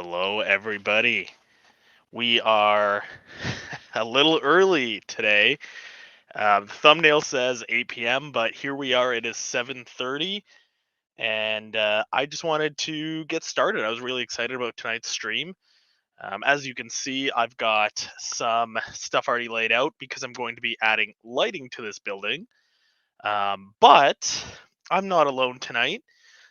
Hello, everybody. We are a little early today. The thumbnail says 8 p.m., but here we are. It is 7:30, and I just wanted to get started. I was really excited about tonight's stream. As you can see, I've got some stuff already laid out because I'm going to be adding lighting to this building. But I'm not alone tonight.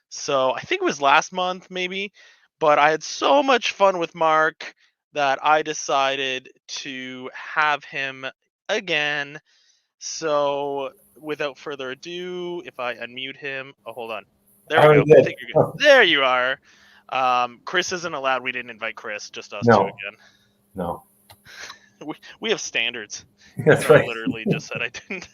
So I think it was last month, maybe, but I had so much fun with Mark that I decided to have him again. So without further ado, if I unmute him, oh, hold on. There I we already go. I did. think you're good. There you are. Chris isn't allowed. We didn't invite Chris, just us two No, again. no. We have standards, even That's though I right. literally just said I didn't.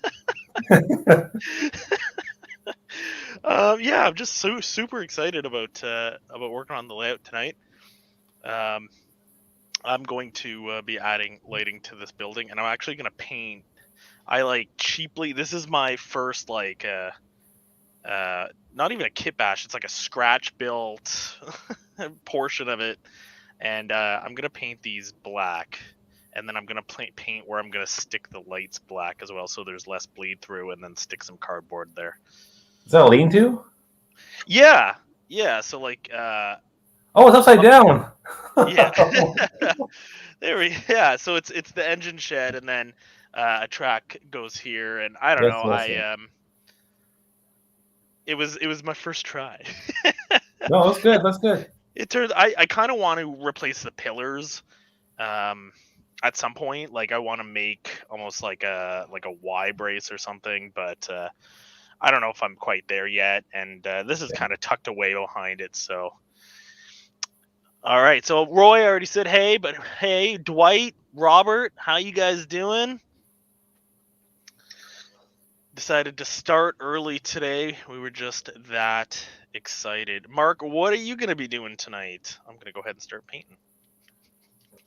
Yeah, I'm just super excited about working on the layout tonight. Um, I'm going to be adding lighting to this building, and I'm actually going to paint. I like cheaply. This is my first not even a kit bash. It's like a scratch built portion of it, and I'm gonna paint these black, and then I'm gonna paint where I'm gonna stick the lights black as well, so there's less bleed through, and then stick some cardboard there. Is that a lean-to? Yeah, yeah. So Oh, it's upside down. yeah. So it's the engine shed, and then a track goes here, and I don't Yes, know. yes, yes. It was my first try. No, that's good. That's good. It turns I kind of want to replace the pillars um at some point. Like I want to make almost like a Y brace or something, but I don't know if I'm quite there yet, and this is kind of tucked away behind it. So all right, so Roy already said hey, but hey, Dwight, Robert, how you guys doing? Decided to start early today. We were just that excited. Mark, what are you going to be doing tonight? I'm going to go ahead and start painting.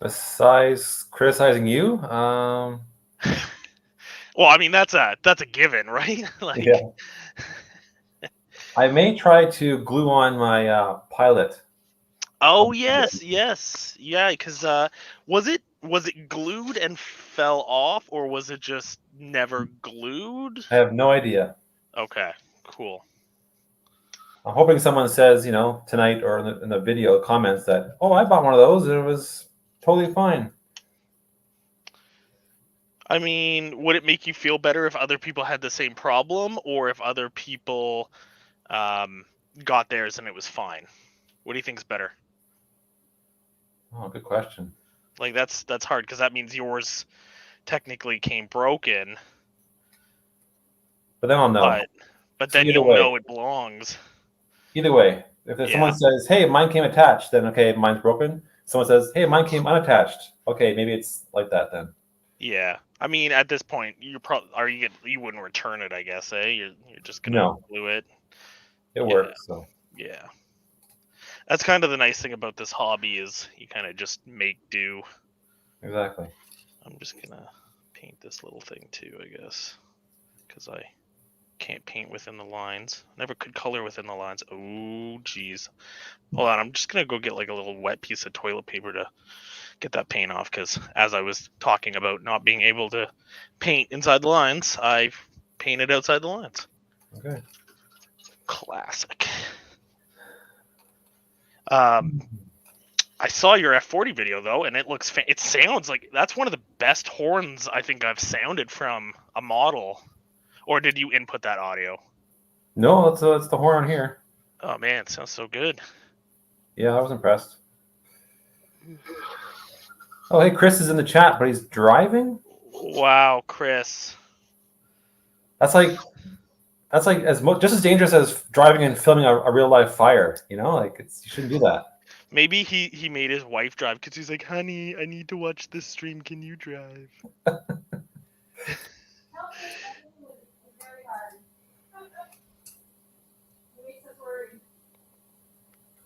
Besides criticizing you, Well, I mean that's a given, right? yeah, Like I may try to glue on my pilot. oh yes. Yeah, cuz was it glued and fell off, or was it just never glued? I have no idea. Okay, cool. I'm hoping someone says, tonight or in the video comments that, oh, I bought one of those and it was totally fine. I mean, would it make you feel better if other people had the same problem, or if other people um, got theirs and it was fine? What do you think's better? Oh, good question. Like that's hard because that means yours technically came broken, But then I'll know. but So then either you'll way, know it belongs. if Yeah, someone says, "Hey, mine came attached," then okay, mine's broken. Someone says, "Hey, mine came unattached." Okay, maybe it's like that then. yeah. I mean, at this point, you wouldn't return it, I guess, eh? You're just gonna No, glue it. it Yeah, works. So yeah. That's kind of the nice thing about this hobby is you kind of just make do. exactly. I'm just gonna paint this little thing too, I guess, because I can't paint within the lines. Never could color within the lines. Oh, geez. Hold on, I'm just gonna go get like a little wet piece of toilet paper to get that paint off, because as I was talking about not being able to paint inside the lines, I painted outside the lines. Okay. Classic. I saw your F40 video though, and it sounds like that's one of the best horns I think I've sounded from a model. Or did you input that audio? No, it's the horn on here. Oh man, it sounds so good. Yeah, I was impressed. Oh, hey, Chris is in the chat, but he's driving. Wow, Chris. That's like just as dangerous as driving and filming a real life fire. Like you shouldn't do that. Maybe he made his wife drive because he's like, honey, I need to watch this stream. Can you drive?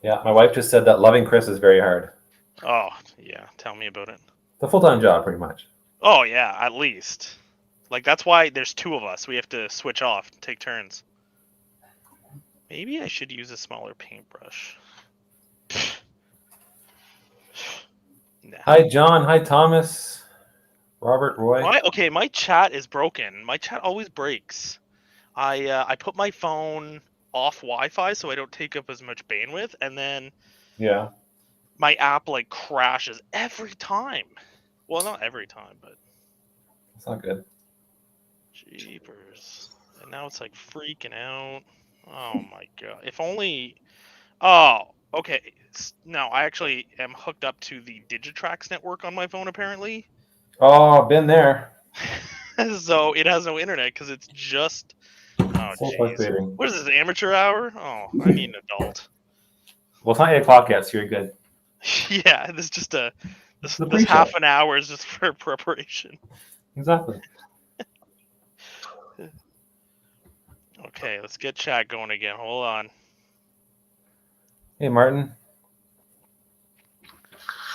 Yeah, my wife just said that loving Chris is very hard. Oh, yeah. Tell me about it. It's a full-time job, pretty much. Oh, yeah, at least. Like, that's why there's two of us. We have to switch off, take turns. Maybe I should use a smaller paintbrush. Nah. Hi, John. Hi, Thomas. Robert, Roy. My chat is broken. My chat always breaks. I put my phone off Wi-Fi so I don't take up as much bandwidth, and then Yeah, my app like crashes every time. Well, not every time, but that's not good. jeepers. And now it's like freaking out. Oh my god. If only. Oh, okay. No, I actually am hooked up to the Digitrax network on my phone apparently. Oh, been there. So it has no internet because it's just. Oh So jeez. frustrating. What is this, amateur hour? Oh, I need an adult. Well, it's not 8 o'clock yet, so you're good. Yeah, this is just a This is this the this pre-show. half an hour is just for preparation. Exactly. Okay, let's get chat going again. Hold on. Hey, Martin.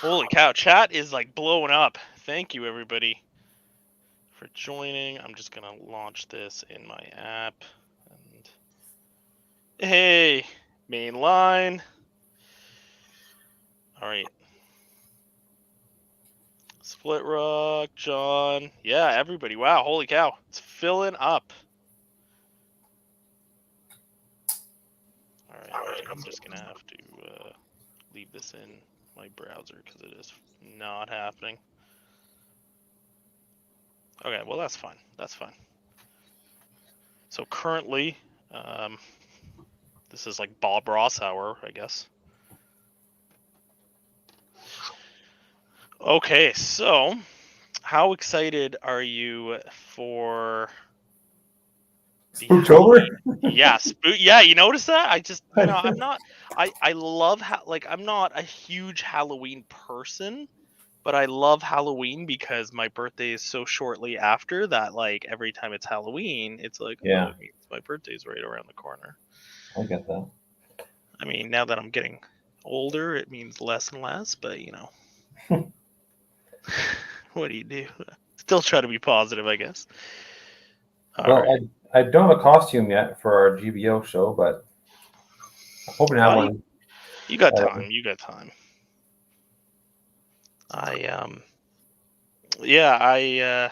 Holy cow, chat is like blowing up. Thank you everybody for joining. I'm just gonna launch this in my app. And hey, main line. All right. Split Rock, John. Yeah, everybody. Wow, holy cow. It's filling up. All right, I'm just gonna have to leave this in my browser because it is not happening. Okay, well that's fine. That's fine. So currently, this is like Bob Ross hour, I guess. Okay, so how excited are you for the Spooktober? Halloween? Yeah, yeah, you notice that? I'm not. I love like I'm not a huge Halloween person, but I love Halloween because my birthday is so shortly after that. Like every time it's Halloween, it's like, oh, Yeah, it means my birthday's right around the corner. I get that. I mean, now that I'm getting older, it means less and less, but what do you do? Still try to be positive, I guess. All Well, right. I don't have a costume yet for our GBO show, but I'm hoping to have Well, one. you got Uh, time. You got time. I yeah, I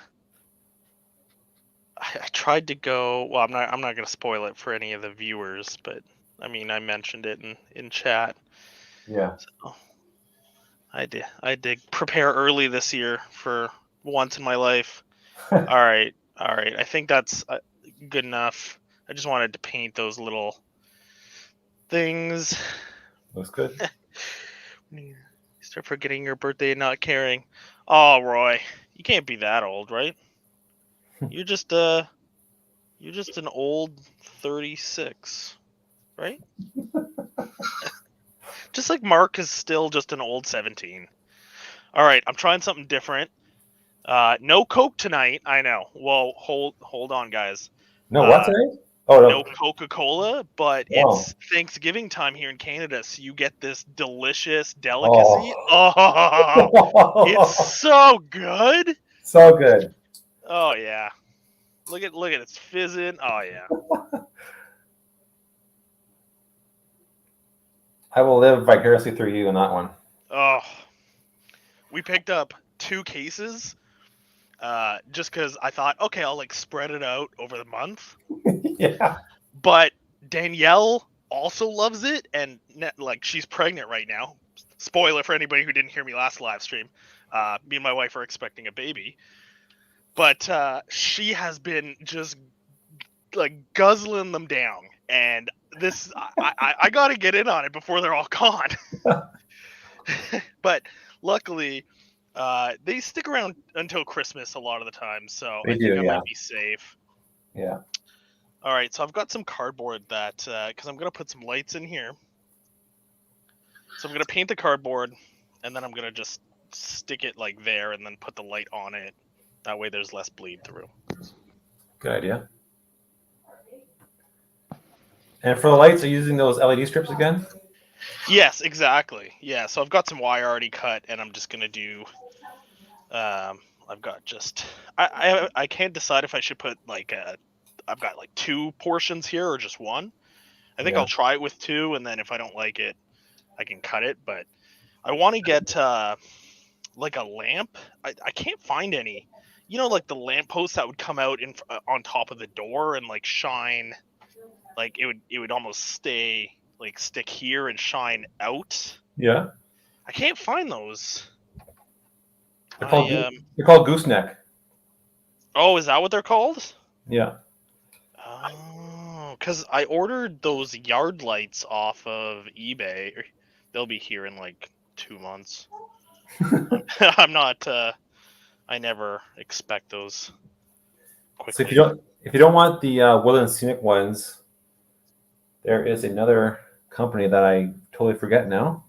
tried to go. Well, I'm not gonna spoil it for any of the viewers, but I mean, I mentioned it in chat. yeah. So I did prepare early this year for once in my life. All right, all right. I think that's good enough. I just wanted to paint those little things. Looks good. You start forgetting your birthday and not caring. Oh, Roy, you can't be that old, right? You're just you're just an old 36, right? Just like Mark is still just an old 17. All right, I'm trying something different. No Coke tonight. I know. Well, hold on, guys. No, what Uh, today? Oh, no no. Coca-Cola, but Wow. it's Thanksgiving time here in Canada, so you get this delicious delicacy. Oh. Oh, it's so good. So good. Oh yeah. Look at it's fizzing. Oh yeah. I will live vicariously through you in that one. Oh, we picked up 2 cases. Just because I thought, okay, I'll like spread it out over the month. Yeah. But Danielle also loves it, and like she's pregnant right now. Spoiler for anybody who didn't hear me last live stream. Me and my wife are expecting a baby, but she has been just like guzzling them down, and this I got to get in on it before they're all gone. But luckily, they stick around until Christmas a lot of the time, so They I think do, I yeah. might be safe. Yeah. All right, so I've got some cardboard that because I'm gonna put some lights in here. So I'm gonna paint the cardboard, and then I'm gonna just stick it like there, and then put the light on it. That way, there's less bleed through. Good idea. And for the lights, are you using those LED strips again? Yes, exactly. Yeah, so I've got some wire already cut, and I'm just gonna do. I've got just. I can't decide if I should put like a. I've got like 2 portions here or just 1. I think Yeah. I'll try it with 2, and then if I don't like it, I can cut it. But I want to get like a lamp. I can't find any. You know, like the lamppost that would come out on top of the door and like shine. Like it would almost stay like stick here and shine out. Yeah, I can't find those. they're called I they're called gooseneck. Oh, is that what they're called? Yeah. Oh, because I ordered those yard lights off of eBay. They'll be here in like 2 months. I'm not. I never expect those So quickly. if you don't want the Woodland Scenic ones, there is another company that I totally forget now.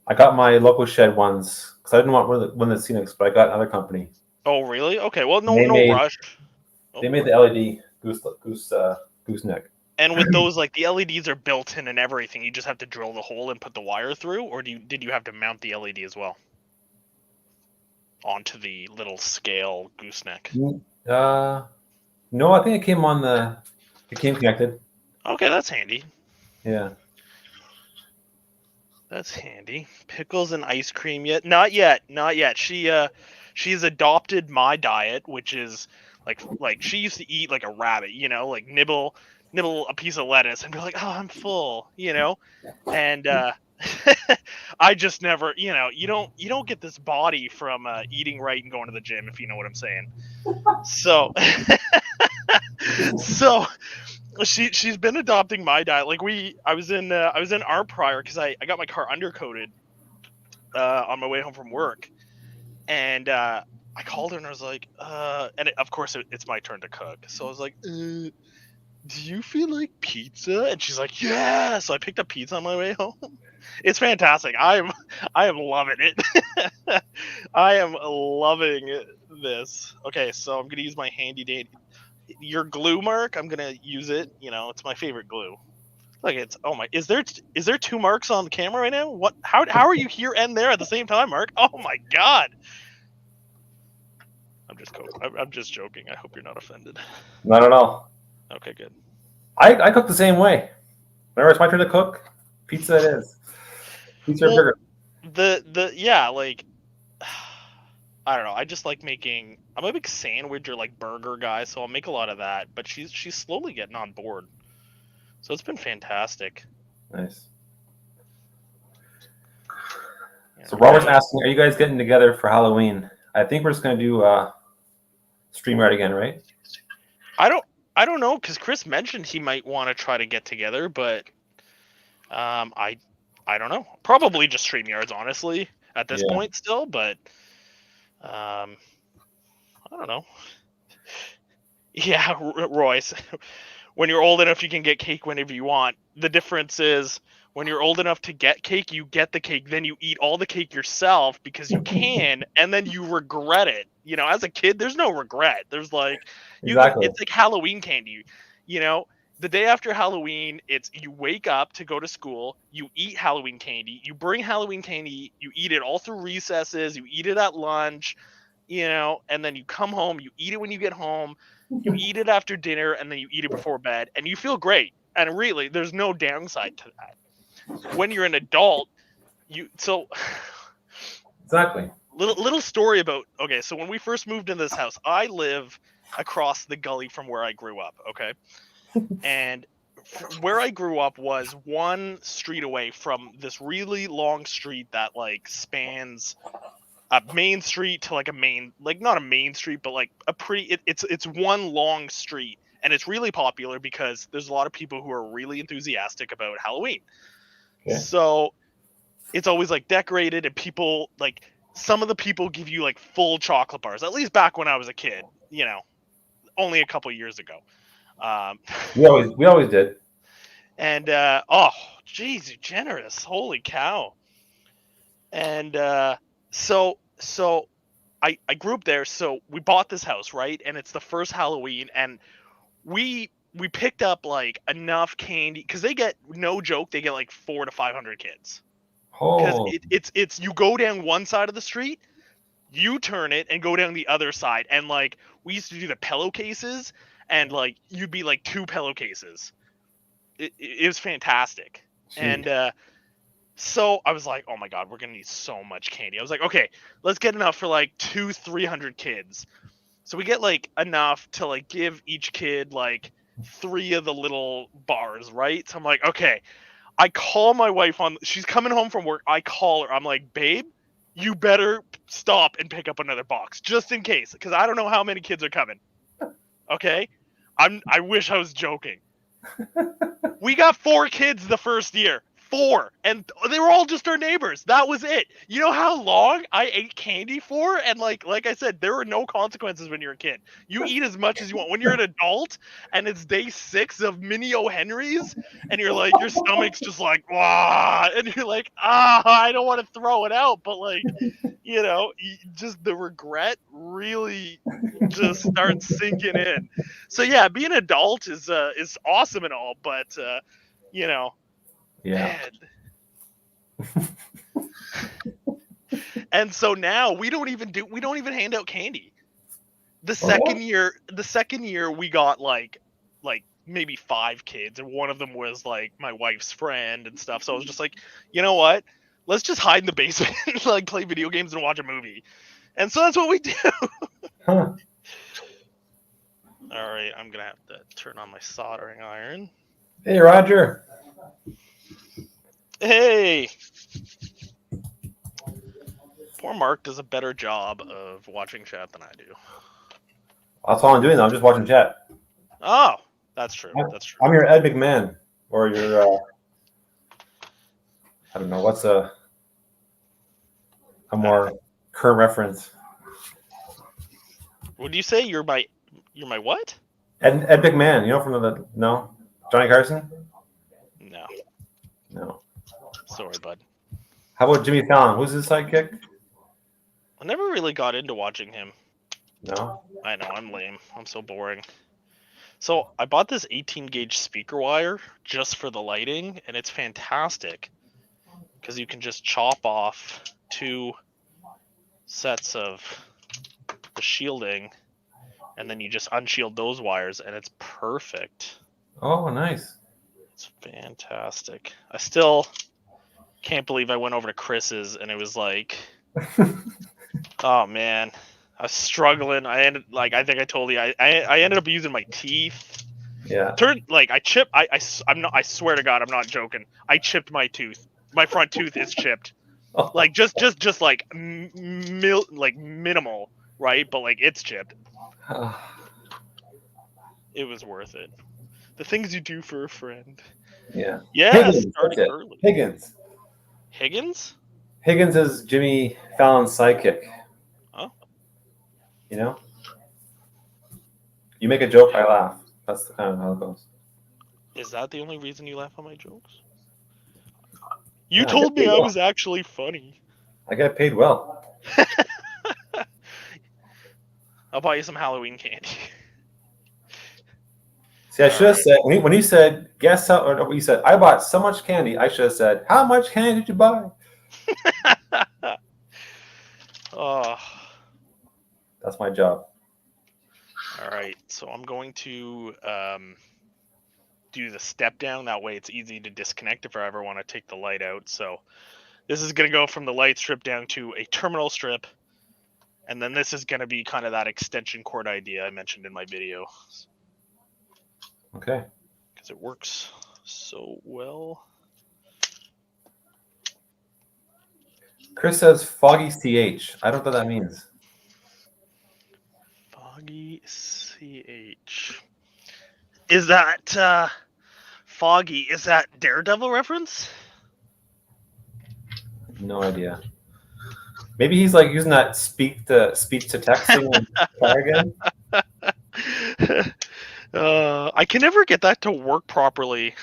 I got my local shed ones because I didn't want Woodland Scenics, but I got another company. Oh, really? Okay. Well, And no rush. they Oh, made the LED gooseneck. and with those, like the LEDs are built in and everything. You just have to drill the hole and put the wire through, or did you have to mount the LED as well onto the little scale gooseneck? No, I think it came connected. Okay, that's handy. Yeah. That's handy. Pickles and ice cream yet? Not yet. Not yet. She's adopted my diet, which is like she used to eat like a rabbit, like nibble a piece of lettuce and be like, "Oh, I'm full," And I just never, you don't get this body from eating right and going to the gym, if you know what I'm saying. So so she's been adopting my diet. Like I was in art prior because I got my car undercoated on my way home from work, and I called her and I was like, of course it's my turn to cook. So I was like, do you feel like pizza? And she's like, yeah. So I picked up pizza on my way home. It's fantastic. I am loving it. I am loving this. Okay, so I'm gonna use my handy dandy. Your glue, Mark. I'm gonna use it. It's my favorite glue. Look, oh my! Is there two Marks on the camera right now? What? How are you here and there at the same time, Mark? Oh my God! I'm just joking. I hope you're not offended. Not at all. Okay, good. I cook the same way. Whenever it's my turn to cook, pizza it is. Pizza or Well, burger. yeah, like I don't know. I just like making. I'm a big sandwich or like burger guy, so I'll make a lot of that. But she's slowly getting on board, so it's been fantastic. Nice. Yeah. So Robert's asking, are you guys getting together for Halloween? I think we're just gonna do StreamYard again, right? I don't know, because Chris mentioned he might want to try to get together, but I don't know. Probably just StreamYards, honestly, at this point still, but I don't know. Yeah, Royce. When you're old enough, you can get cake whenever you want. The difference is when you're old enough to get cake, you get the cake, then you eat all the cake yourself because you can, and then you regret it. As a kid, there's no regret. There's like Exactly. it's like Halloween candy. The day after Halloween, it's you wake up to go to school, you eat Halloween candy, you bring Halloween candy, you eat it all through recesses, you eat it at lunch, and then you come home, you eat it when you get home, you eat it after dinner, and then you eat it before bed, and you feel great. And really, there's no downside to that. When you're an adult, Exactly. little story about, okay, so when we first moved into this house, I live across the gully from where I grew up, okay? And where I grew up was one street away from this really long street that like spans a main street to like a main, like not a main street, but like a pretty, it's one long street, and it's really popular because there's a lot of people who are really enthusiastic about Halloween. Okay. So it's always like decorated, and people like, some of the people give you like full chocolate bars, at least back when I was a kid, only a couple years ago. We always did. And oh geez, you're generous, holy cow. And so I grew up there, so we bought this house, right? And it's the first Halloween, and we picked up like enough candy, because they get, no joke, they get like 400 to 500 kids, because Oh, it's you go down one side of the street, you turn it and go down the other side, and like we used to do the pillowcases, and like you'd be like two pillowcases. It was fantastic. geez. And So I was like, oh my god, we're gonna need so much candy. I was like, okay, let's get enough for like 300 kids. So we get like enough to like give each kid like 3 of the little bars, right? So I'm like, okay. I call my wife on. She's coming home from work. I call her. I'm like, babe, you better stop and pick up another box just in case, because I don't know how many kids are coming. Okay, I wish I was joking. We got 4 kids the first year. 4. And they were all just our neighbors. That was it. You know how long I ate candy for? And like I said, there are no consequences when you're a kid. You eat as much as you want. When you're an adult and it's day 6 of mini O'Henry's and you're like, your stomach's just like, ah, and you're like, I don't want to throw it out, but like, just the regret really just starts sinking in. So yeah, being an adult is awesome and all, but you know, Yeah. man. And so now we don't even hand out candy. The second year we got like maybe 5 kids, and one of them was like my wife's friend and stuff. So I was just like, you know what? Let's just hide in the basement and like play video games and watch a movie. And so that's what we do. Huh. All right, I'm gonna have to turn on my soldering iron. Hey, Roger. Hey. Poor Mark does a better job of watching chat than I do. That's all I'm doing. I'm just watching chat. Oh, that's true. That's true. I'm your Ed McMahon, or your I don't know what's a more current reference. What do you say? You're my what? Ed McMahon, you know from no Johnny Carson? No. Sorry, bud. How about Jimmy Fallon? Who's his sidekick? I never really got into watching him. No. I know, I'm lame. I'm so boring. So I bought this 18 gauge speaker wire just for the lighting, and it's fantastic because you can just chop off 2 sets of the shielding, and then you just unshield those wires, and it's perfect. Oh, nice. It's fantastic. I still can't believe I went over to Chris's, and it was like, oh man, I was struggling. I think I told you, I ended up using my teeth. Yeah. I swear to God, I'm not joking. I chipped my tooth. My front tooth is chipped. Oh. Like just like minimal, right? But like it's chipped. It was worth it. The things you do for a friend. Yeah. Yeah, Higgins, starting early. Higgins. Higgins is Jimmy Fallon's sidekick. Oh. You know? You make a joke, I laugh. That's the kind of how it goes. Is that the only reason you laugh at my jokes? You told me I was actually funny. I get paid well. I'll buy you some Halloween candy. See, I should have said when he said, "Guess how?" Or what you said, I bought so much candy. I should have said, "How much candy did you buy?" Oh, that's my job. All right, so I'm going to do the step down. That way, it's easy to disconnect if I ever want to take the light out. So this is going to go from the light strip down to a terminal strip, and then this is going to be kind of that extension cord idea I mentioned in my video. Okay. Because it works so well. Chris says foggy CH. I don't know what that means. Foggy CH. Is that Foggy? Is that Daredevil reference? No idea. Maybe he's like using that speech to texting again. I can never get that to work properly.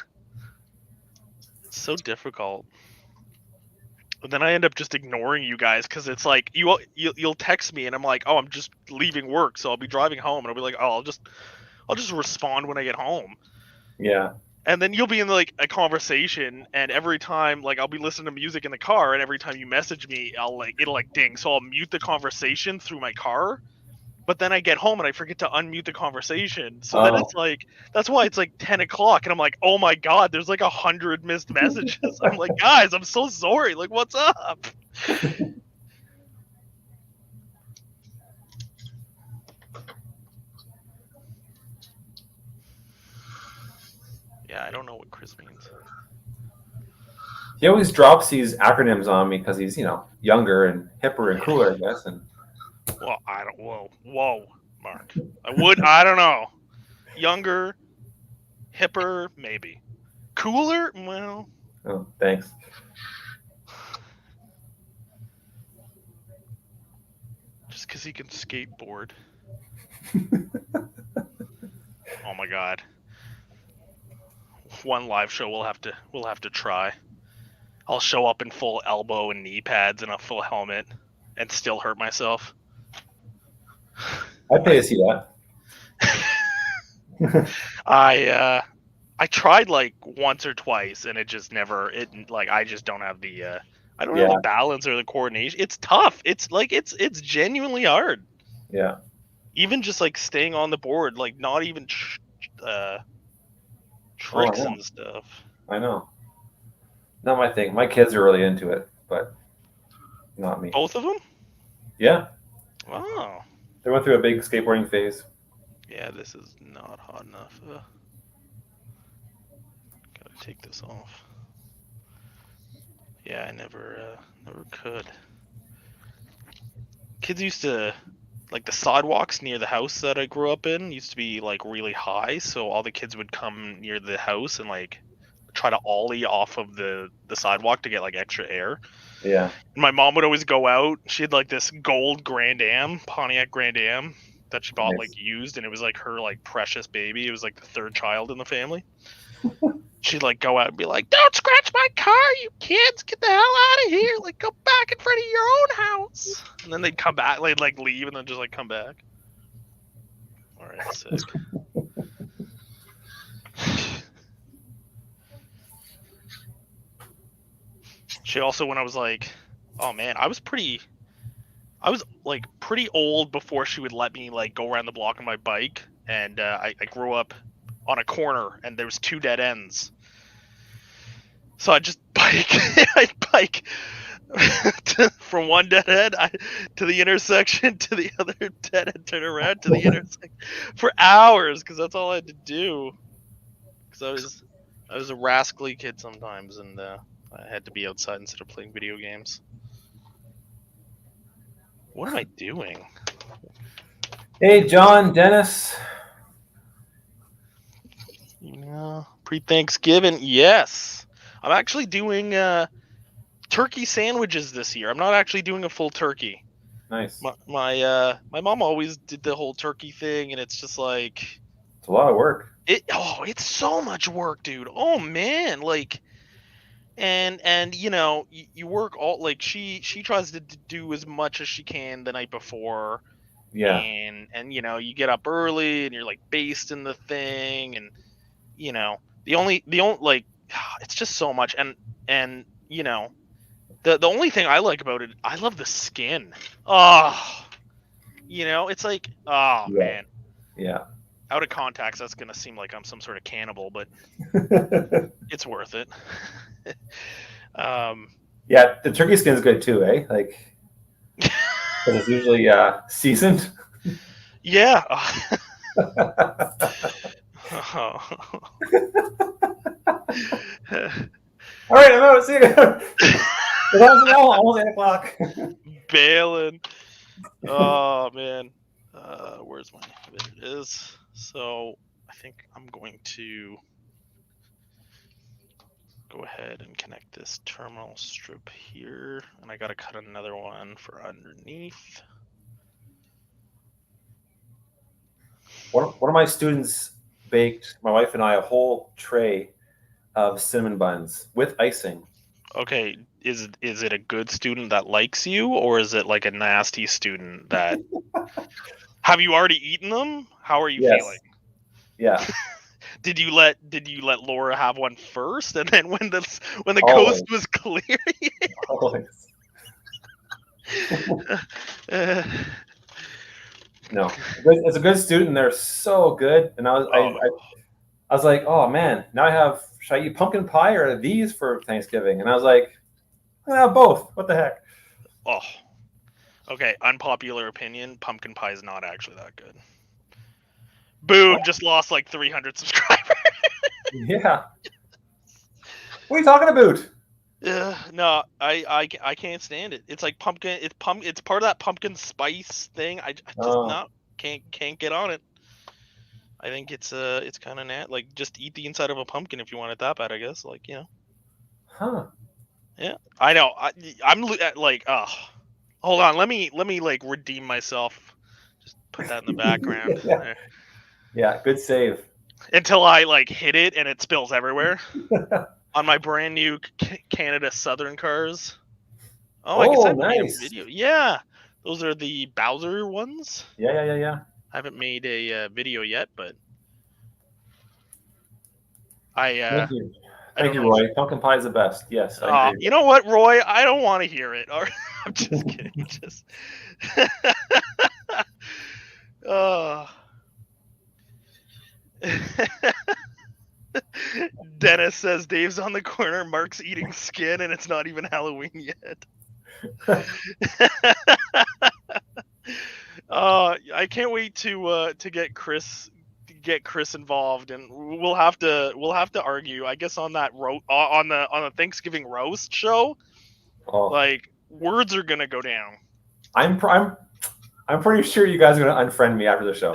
It's so difficult. But then I end up just ignoring you guys because it's like you'll text me and I'm like, oh, I'm just leaving work, so I'll be driving home and I'll be like, oh, I'll just respond when I get home. Yeah. And then you'll be in like a conversation, and every time like I'll be listening to music in the car, and every time you message me, it'll like ding. So I'll mute the conversation through my car, but then I get home and I forget to unmute the conversation. So then Oh. it's like, that's why it's like 10 o'clock. And I'm like, oh my God, there's like 100 missed messages. I'm like, guys, I'm so sorry. Like, what's up? Yeah, I don't know what Chris means. He always drops these acronyms on me because he's, younger and hipper and cooler, I guess. And Well, I don't. Whoa, Mark. I don't know. Younger, hipper, maybe. Cooler? Well. oh, thanks. Just because he can skateboard. Oh my God. One live show we'll have to try. I'll show up in full elbow and knee pads and a full helmet and still hurt myself. I'd pay to see that. I tried like once or twice and it just never I just don't have the I don't have the balance or the coordination. It's tough. It's like it's genuinely hard. Yeah. Even just like staying on the board, like not even tricks and stuff. I know. Not my thing. My kids are really into it, but not me. Both of them? Yeah. Oh. They went through a big skateboarding phase. Yeah, this is not hot enough. Gotta take this off. Yeah, I never could. Kids used to, like the sidewalks near the house that I grew up in used to be like really high, so all the kids would come near the house and like try to ollie off of the sidewalk to get like extra air. Yeah. And my mom would always go out. She had like this gold Grand Am, Pontiac Grand Am that she bought like used, and it was like her like precious baby. It was like the third child in the family. She'd like go out and be like, "Don't scratch my car, you kids! Get the hell out of here! Like go back in front of your own house." And then they'd come back, they'd like leave and then just like come back. All right, sick. She also, when I was like, oh man, I was like pretty old before she would let me like go around the block on my bike, and I grew up on a corner and there was 2 dead ends. So I just bike from one dead end to the intersection to the other dead end, turn around to the intersection for hours because that's all I had to do. Because I was a rascally kid sometimes, and I had to be outside instead of playing video games. What am I doing? Hey, John, Dennis. Yeah, pre-Thanksgiving, yes. I'm actually doing turkey sandwiches this year. I'm not actually doing a full turkey. Nice. My mom always did the whole turkey thing, and it's just like it's a lot of work. It's so much work, dude. Oh man, like, and you work all like she tries to do as much as she can the night before. Yeah. And you get up early and you're like basting the thing, and the only like it's just so much, and the only thing I like about it, I love the skin. Oh, it's like, oh man. Yeah. Out of context, that's gonna seem like I'm some sort of cannibal, but it's worth it. Yeah, the turkey skin's good too, eh? Like, it's usually seasoned. Yeah. All right, I'm out. See you. It's almost 8 o'clock. Bailing. Oh man. Where's my? There it is. So I think I'm going to go ahead and connect this terminal strip here, and I gotta cut another one for underneath. One of my students baked, my wife and I, a whole tray of cinnamon buns with icing. Okay, is it a good student that likes you, or is it like a nasty student that? Have you already eaten them? How are you feeling? Yeah. Did you let Laura have one first, and then when the Always. coast was clear? Always. No, it's a good student. They're so good, and Oh, I was like, oh man, now I have. Should I eat pumpkin pie or these for Thanksgiving? And I was like, both. What the heck? oh. Okay, unpopular opinion: pumpkin pie is not actually that good. Boo! Just lost like 300 subscribers. Yeah. What are you talking about? No, I can't stand it. It's like pumpkin. It's part of that pumpkin spice thing. I just Oh, not can't get on it. I think it's kind of like just eat the inside of a pumpkin if you want it that bad. I guess like huh. yeah. I know. I'm like hold on. Let me like redeem myself. Just put that in the background Yeah. there. Yeah. Good save. Until I like hit it and it spills everywhere on my brand new Canada Southern cars. Oh, I guess I Oh, haven't made a nice. video. Yeah, those are the Bowser ones. Yeah. Yeah. Yeah. Yeah. I haven't made a video yet, but I Thank you. I Thank don't you, know. Roy. Pumpkin pie is the best. Yes, I agree. You know what, Roy? I don't want to hear it. Or I'm just kidding. Just. uh. Dennis says Dave's on the corner. Mark's eating skin, and it's not even Halloween yet. I can't wait to get Chris involved, and we'll have to argue. I guess on that on the Thanksgiving roast show, Oh, like words are gonna go down. I'm pretty sure you guys are gonna unfriend me after the show.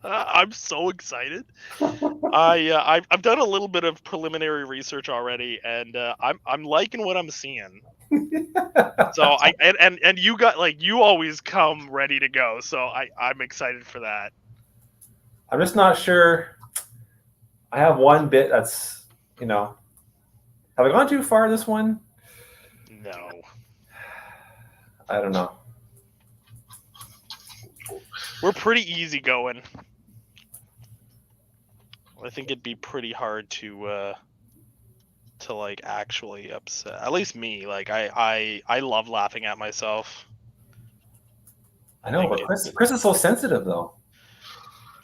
I'm so excited. I've done a little bit of preliminary research already, and I'm liking what I'm seeing. So and you got like you always come ready to go, so I'm excited for that. I'm just not sure. I have one bit that's have I gone too far this one? No, I don't know. we're pretty easy going. I think it'd be pretty hard to like actually upset. At least me. Like I love laughing at myself. I know, but Chris is so sensitive though.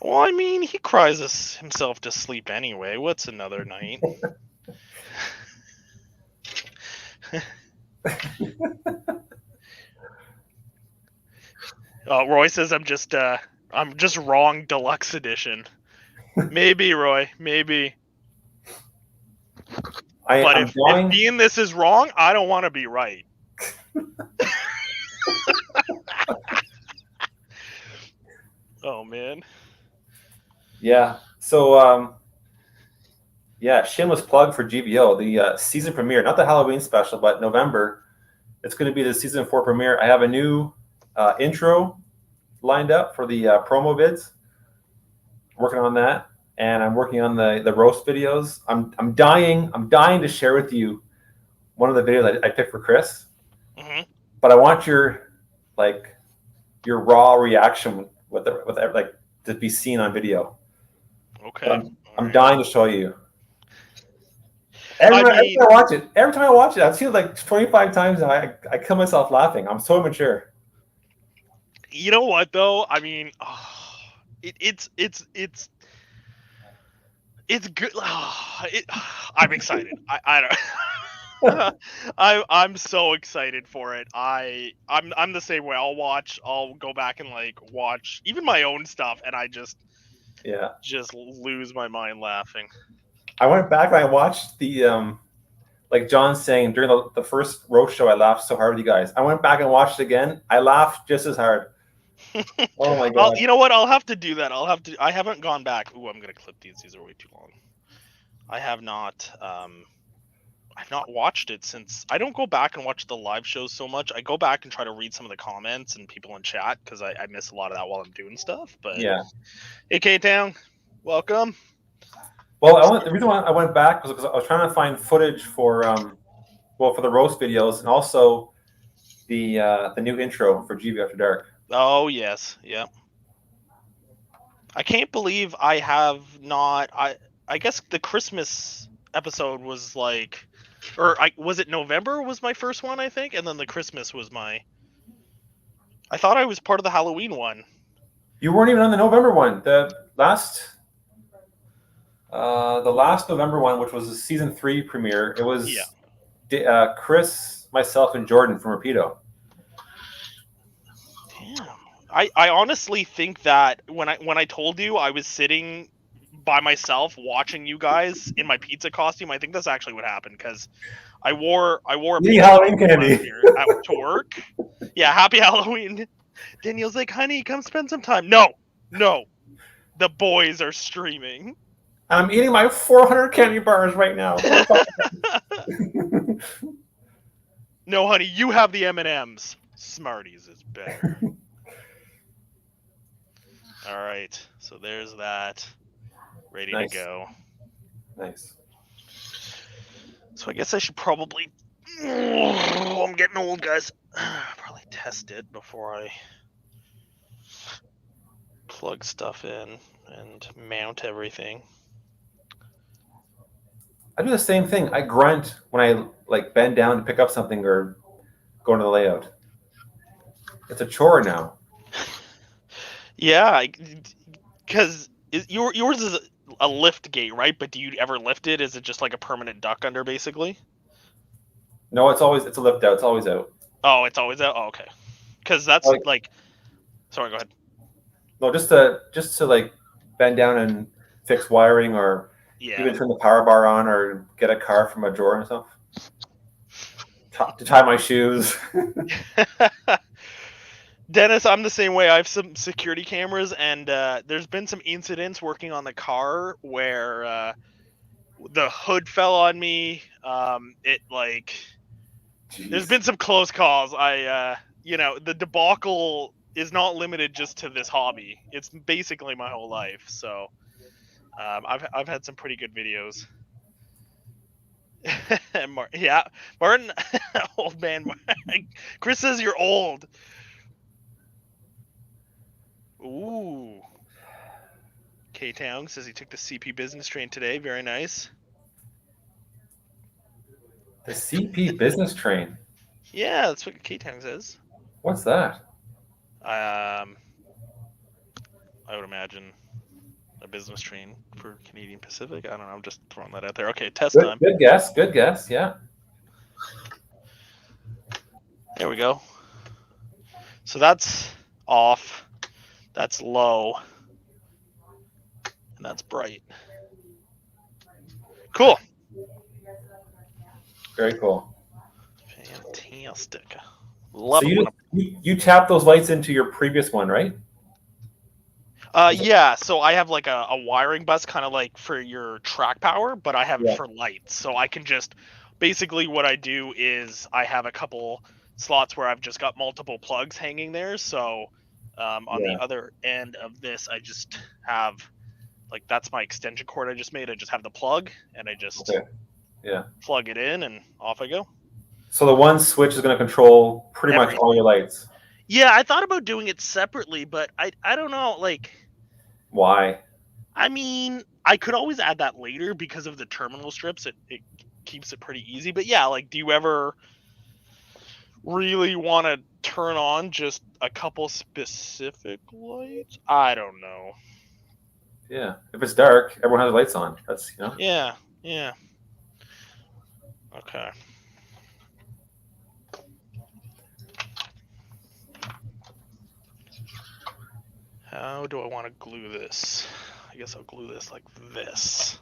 Well, I mean, he cries himself to sleep anyway. What's another night? Roy says I'm just wrong deluxe edition. Maybe, Roy, maybe. But if being this is wrong, I don't want to be right. Oh man. Yeah. So yeah, Shin was plugged for GVO, the season premiere, not the Halloween special, but November. It's going to be the season 4 premiere. I have a new intro lined up for the promo vids. Working on that, and I'm working on the roast videos. I'm dying to share with you one of the videos I picked for Chris. Mm-hmm. But I want your raw reaction with like to be seen on video. Okay. I'm dying to show you. Every time I watch it, I've seen it like 25 times now. I kill myself laughing. I'm so immature. You know what though? I mean, it's good. I'm excited. I don't. I'm so excited for it. I'm the same way. I'll go back and like watch even my own stuff, and I just lose my mind laughing. I went back and I watched the like John saying during the first roast show, I laughed so hard with you guys. I went back and watched it again. I laughed just as hard. Oh my god! You know what? I'll have to do that. I haven't gone back. Ooh, I'm gonna clip these. These are way too long. I have not. I've not watched it since. I don't go back and watch the live shows so much. I go back and try to read some of the comments and people in chat because I miss a lot of that while I'm doing stuff. But yeah. Hey, K-Town, welcome. Well, the reason why I went back was because I was trying to find footage for for the roast videos and also the new intro for GV After Dark. Oh yes, yeah. I can't believe I have not. I guess the Christmas episode was like, was it November was my first one, I think, and then the Christmas was my I thought I was part of the Halloween one. You weren't even on the November one. The last November one, which was the season 3 premiere, it Yeah. was Chris, myself, and Jordan from Rapido. Damn. I honestly think that when I told you I was sitting by myself watching you guys in my pizza costume, I think that's actually what happened, because I wore a Eating pizza Halloween costume last candy. year to work. Yeah, happy Halloween. Daniel's like, honey, come spend some time. No, the boys are streaming. I'm eating my 400 candy bars right now. No, honey, you have the M&Ms. Smarties is better. All right, so there's that. Ready to Nice. go. Nice. So I guess I should probably... Oh, I'm getting old, guys. Probably test it before I plug stuff in and mount everything. I do the same thing. I grunt when I bend down to pick up something or go into the layout. It's a chore now. Yeah, because yours is a lift gate, right? But do you ever lift it? Is it just like a permanent duck under, basically? No, it's a lift out. It's always out. Oh, it's always out? Oh, okay. Because that's Like, Sorry, go ahead. no, just to bend down and fix wiring or Yeah. even turn the power bar on or get a car from a drawer and stuff. To tie my shoes. Dennis, I'm the same way. I have some security cameras, and there's been some incidents working on the car where the hood fell on me. There's been some close calls. The debacle is not limited just to this hobby. It's basically my whole life. So, I've had some pretty good videos. Martin, old man. Chris says you're old. Ooh. K-Town says he took the CP business train today. Very nice. The CP business train. Yeah, that's what K-Town says. What's that? I would imagine a business train for Canadian Pacific. I don't know. I'm just throwing that out there. Okay, test time. Good guess. Good guess. Yeah. There we go. So that's off. That's low. And that's bright. Cool. Very cool. Fantastic. Love so it. you tap those lights into your previous one, right? Yeah, so I have like a wiring bus kind of like for your track power, but I have it for lights. So I can just, basically what I do is I have a couple slots where I've just got multiple plugs hanging there. So on the other end of this, I just have, that's my extension cord I just made. I just have the plug and I just plug it in and off I go. So the one switch is going to control pretty much all your lights. Yeah, I thought about doing it separately, but I don't know, Why? I mean, I could always add that later because of the terminal strips. It keeps it pretty easy. But yeah, do you ever really want to turn on just a couple specific lights? I don't know. Yeah, if it's dark, everyone has lights on. That's Yeah. Okay. How do I want to glue this? I guess I'll glue this like this.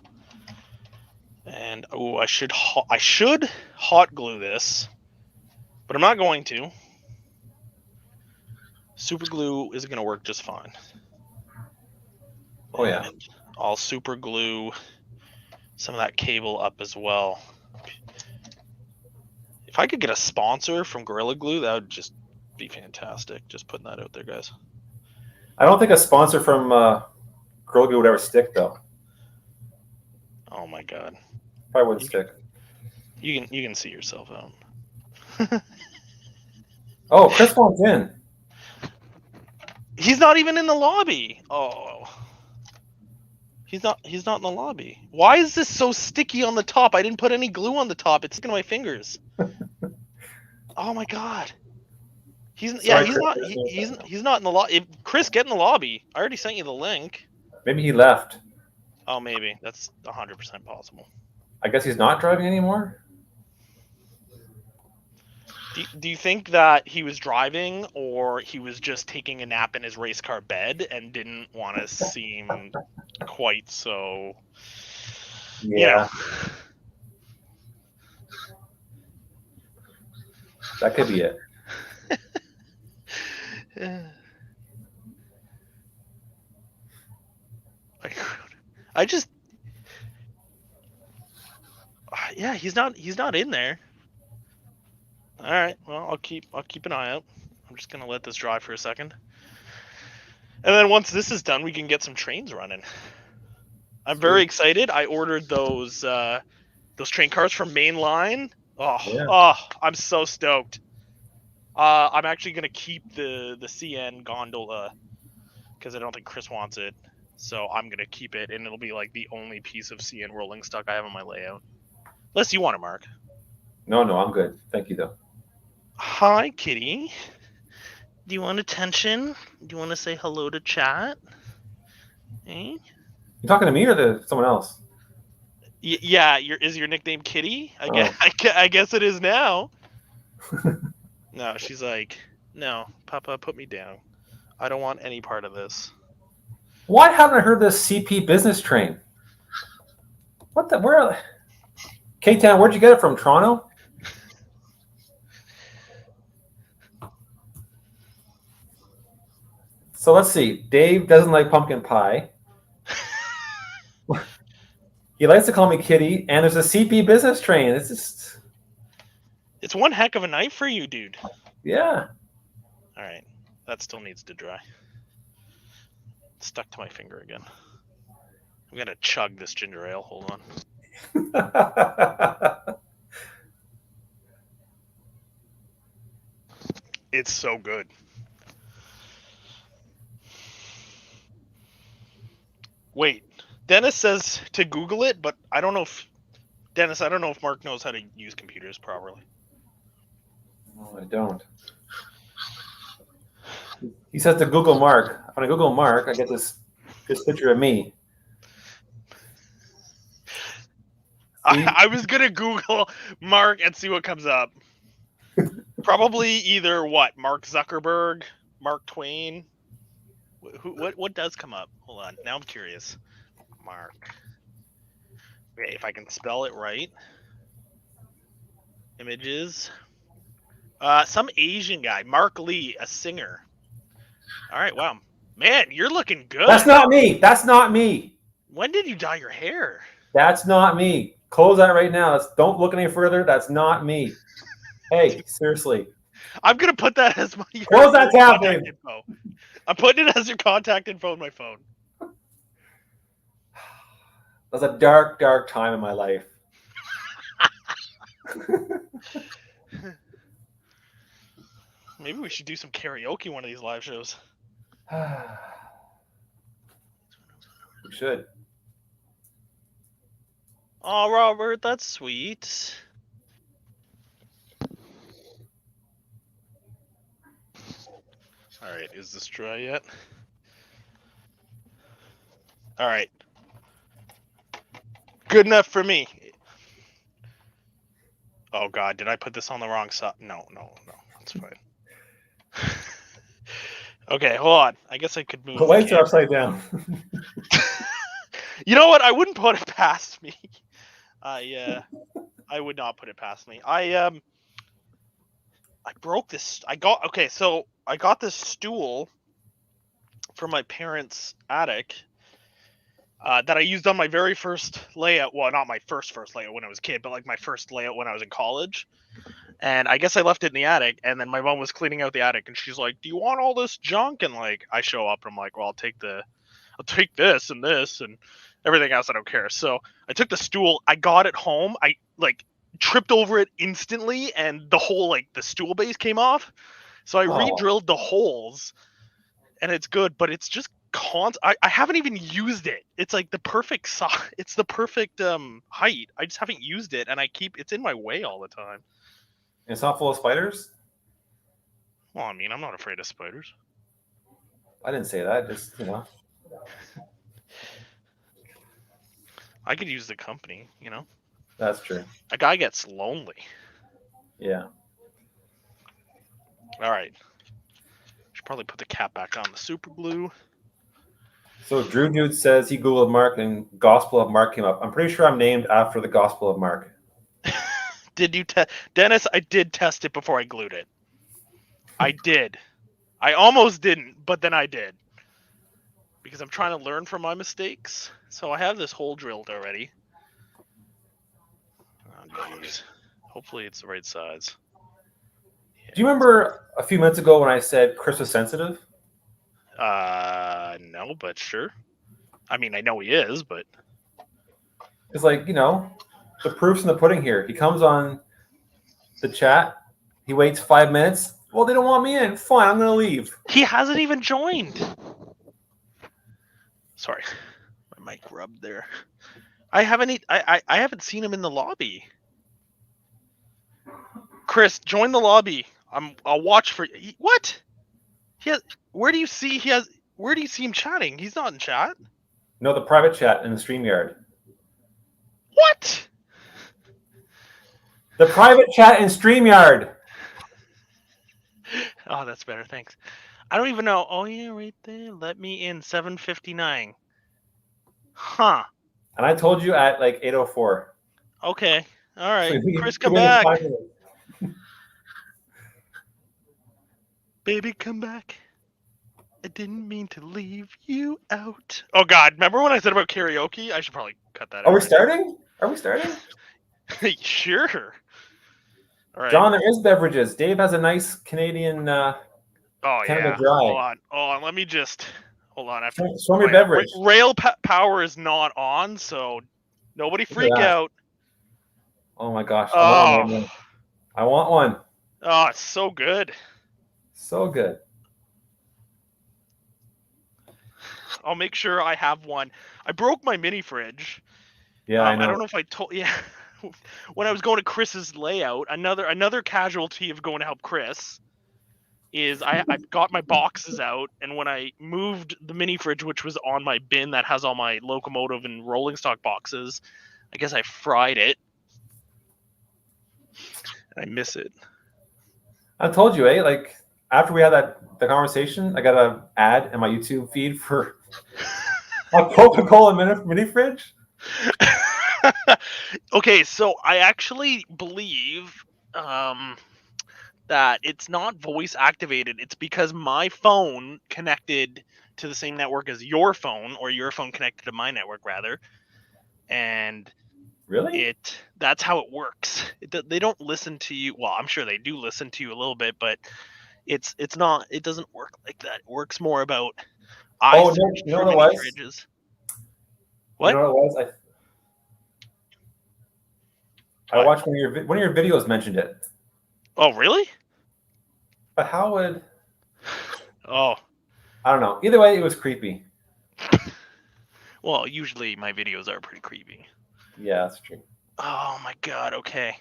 And I should hot glue this, but I'm not going to. Super glue is going to work just fine. Oh yeah. And I'll super glue some of that cable up as well. If I could get a sponsor from Gorilla Glue, that would just be fantastic. Just putting that out there, guys. I don't think a sponsor from Gorilla Glue would ever stick, though. Oh my god. Probably wouldn't stick. You can see yourself out. Oh, Chris wants in. He's not even in the lobby. Oh. He's not in the lobby. Why is this so sticky on the top? I didn't put any glue on the top. It's sticking to my fingers. Oh my god. Sorry, He's Chris. not he's not in the lobby. Chris, get in the lobby. I already sent you the link. Maybe he left. Oh, maybe that's 100% possible. I guess he's not driving anymore. Do you think that he was driving, or he was just taking a nap in his race car bed and didn't want to seem quite so, you know? Yeah, that could be it. I just, yeah, he's not in there. All right, well, I'll keep an eye out. I'm just gonna let this dry for a second, and then once this is done, we can get some trains running. I'm very excited. I ordered those train cars from Mainline. Yeah. I'm so stoked. I'm actually gonna keep the CN gondola because I don't think Chris wants it. So I'm gonna keep it, and it'll be like the only piece of CN rolling stock I have on my layout. Unless you want it, Mark. No, I'm good. Thank you, though. Hi, kitty. Do you want attention? Do you want to say hello to chat? Eh? You talking to me or to someone else? Yeah, is your nickname Kitty? Oh. I guess it is now. No, she's like, no, Papa, put me down. I don't want any part of this. Why haven't I heard this CP business train? What the? Where? K-Town, where'd you get it from? Toronto? So let's see. Dave doesn't like pumpkin pie. He likes to call me Kitty, and there's a CP business train. It's just... It's one heck of a night for you, dude. Yeah. All right. That still needs to dry. It's stuck to my finger again. I'm going to chug this ginger ale. Hold on. It's so good. Wait. Dennis says to Google it, but I don't know if... Dennis, I don't know if Mark knows how to use computers properly. No, I don't. He says to Google Mark. When I Google Mark, I get this picture of me. I was going to Google Mark and see what comes up. Probably either what? Mark Zuckerberg, Mark Twain. What does come up? Hold on. Now I'm curious. Mark. Okay, if I can spell it right. Images. Some Asian guy. Mark Lee, a singer. All right, wow. Man, you're looking good. That's not me. That's not me. When did you dye your hair? That's not me. Close that right now. Don't look any further. That's not me. Hey, seriously. I'm going to put that as my Close that tab, Dave. info. I'm putting it as your contact info on my phone. That was a dark, dark time in my life. Maybe we should do some karaoke one of these live shows. We should. Oh, Robert, that's sweet. All right, is this dry yet? All right. Good enough for me. Oh, God, did I put this on the wrong side? No, it's fine. Okay, hold on. I guess I could move. The lights are upside down. You know what? I wouldn't put it past me. I would not put it past me. I broke this. I got this stool from my parents' attic that I used on my very first layout. Well, not my first layout when I was a kid, but like my first layout when I was in college. And I guess I left it in the attic, and then my mom was cleaning out the attic, and she's like, "Do you want all this junk?" And like, I show up, and I'm like, "Well, I'll take this and this and everything else. I don't care." So I took the stool. I got it home. I like tripped over it instantly, and the whole like the stool base came off. So I re-drilled the holes, and it's good, but it's just I haven't even used it. It's like the perfect size. It's the perfect height. I just haven't used it, and it's in my way all the time. It's not full of spiders? Well, I mean, I'm not afraid of spiders. I didn't say that. Just I could use the company, you know. That's true. A guy gets lonely. Yeah. All right. Should probably put the cap back on the super glue. So Drew Dude says he Googled Mark and Gospel of Mark came up. I'm pretty sure I'm named after the Gospel of Mark. Did you test, Dennis? I did test it before I glued it. I did. I almost didn't, but then I did. Because I'm trying to learn from my mistakes. So I have this hole drilled already. Oh, jeez. Hopefully it's the right size. Yeah. Do you remember a few minutes ago when I said Chris was sensitive? No, but sure. I mean, I know he is, but It's like, the proof's in the pudding here. He comes on the chat. He waits 5 minutes. Well, they don't want me in. Fine, I'm going to leave. he hasn't even joined. Sorry, my mic rubbed there. I haven't seen him in the lobby. Chris, join the lobby. I'll watch for what? Where do you see him chatting? He's not in chat. No, the private chat in the StreamYard. What? The private chat in StreamYard. Oh, that's better. Thanks. I don't even know. Oh yeah, right there. Let me in. 7:59. Huh. And I told you at like 8:04. Okay. All right. So Chris, come back. Baby, come back. I didn't mean to leave you out. Oh God! Remember when I said about karaoke? I should probably cut that out. Are we starting? Sure. All right. John, there is beverages. Dave has a nice Canadian Canada Dry. Hold on. Let me just hold on. Show me beverage. Rail power is not on, so nobody freak out. Oh my gosh! Oh. I want one. Oh, it's so good. So good. I'll make sure I have one. I broke my mini fridge. Yeah, I know. I don't know if I told. Yeah, when I was going to Chris's layout, another casualty of going to help Chris is I got my boxes out, and when I moved the mini fridge, which was on my bin that has all my locomotive and rolling stock boxes, I guess I fried it, and I miss it. I told you, like after we had the conversation, I got an ad in my YouTube feed for a Coca-Cola mini fridge. Okay, so I actually believe that it's not voice activated. It's because my phone connected to the same network as your phone, or your phone connected to my network rather, and really that's how it works. They don't listen to you. Well, I'm sure they do listen to you a little bit, but it doesn't work like that. It works more about you know what it was? fridges. What? You know what it was? I watched one of your videos mentioned it. Oh, really? But how would? Oh, I don't know. Either way, it was creepy. Well, usually my videos are pretty creepy. Yeah, that's true. Oh my God. Okay.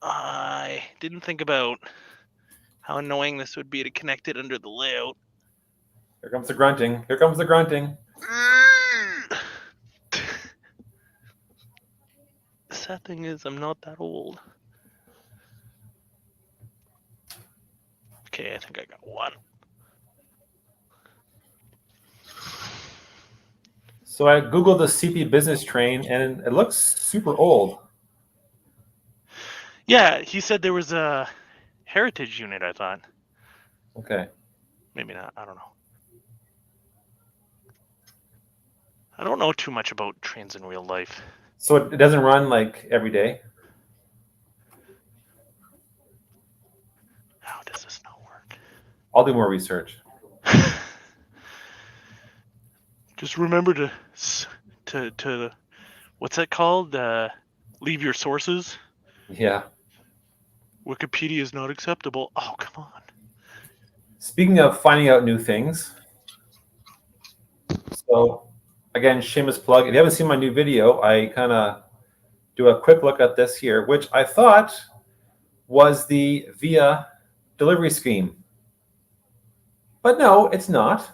I didn't think about how annoying this would be to connect it under the layout. Here comes the grunting. The sad thing is, I'm not that old. Okay, I think I got one. So I Googled the CP business train, and it looks super old. Yeah, he said there was a heritage unit, I thought. Okay. Maybe not. I don't know. I don't know too much about trains in real life. So it doesn't run like every day? How does this not work? I'll do more research. Just remember to what's that called? Leave your sources. Yeah. Wikipedia is not acceptable. Oh, come on. Speaking of finding out new things, so again, shameless plug. If you haven't seen my new video, I kind of do a quick look at this here, which I thought was the VIA delivery scheme. But no, it's not.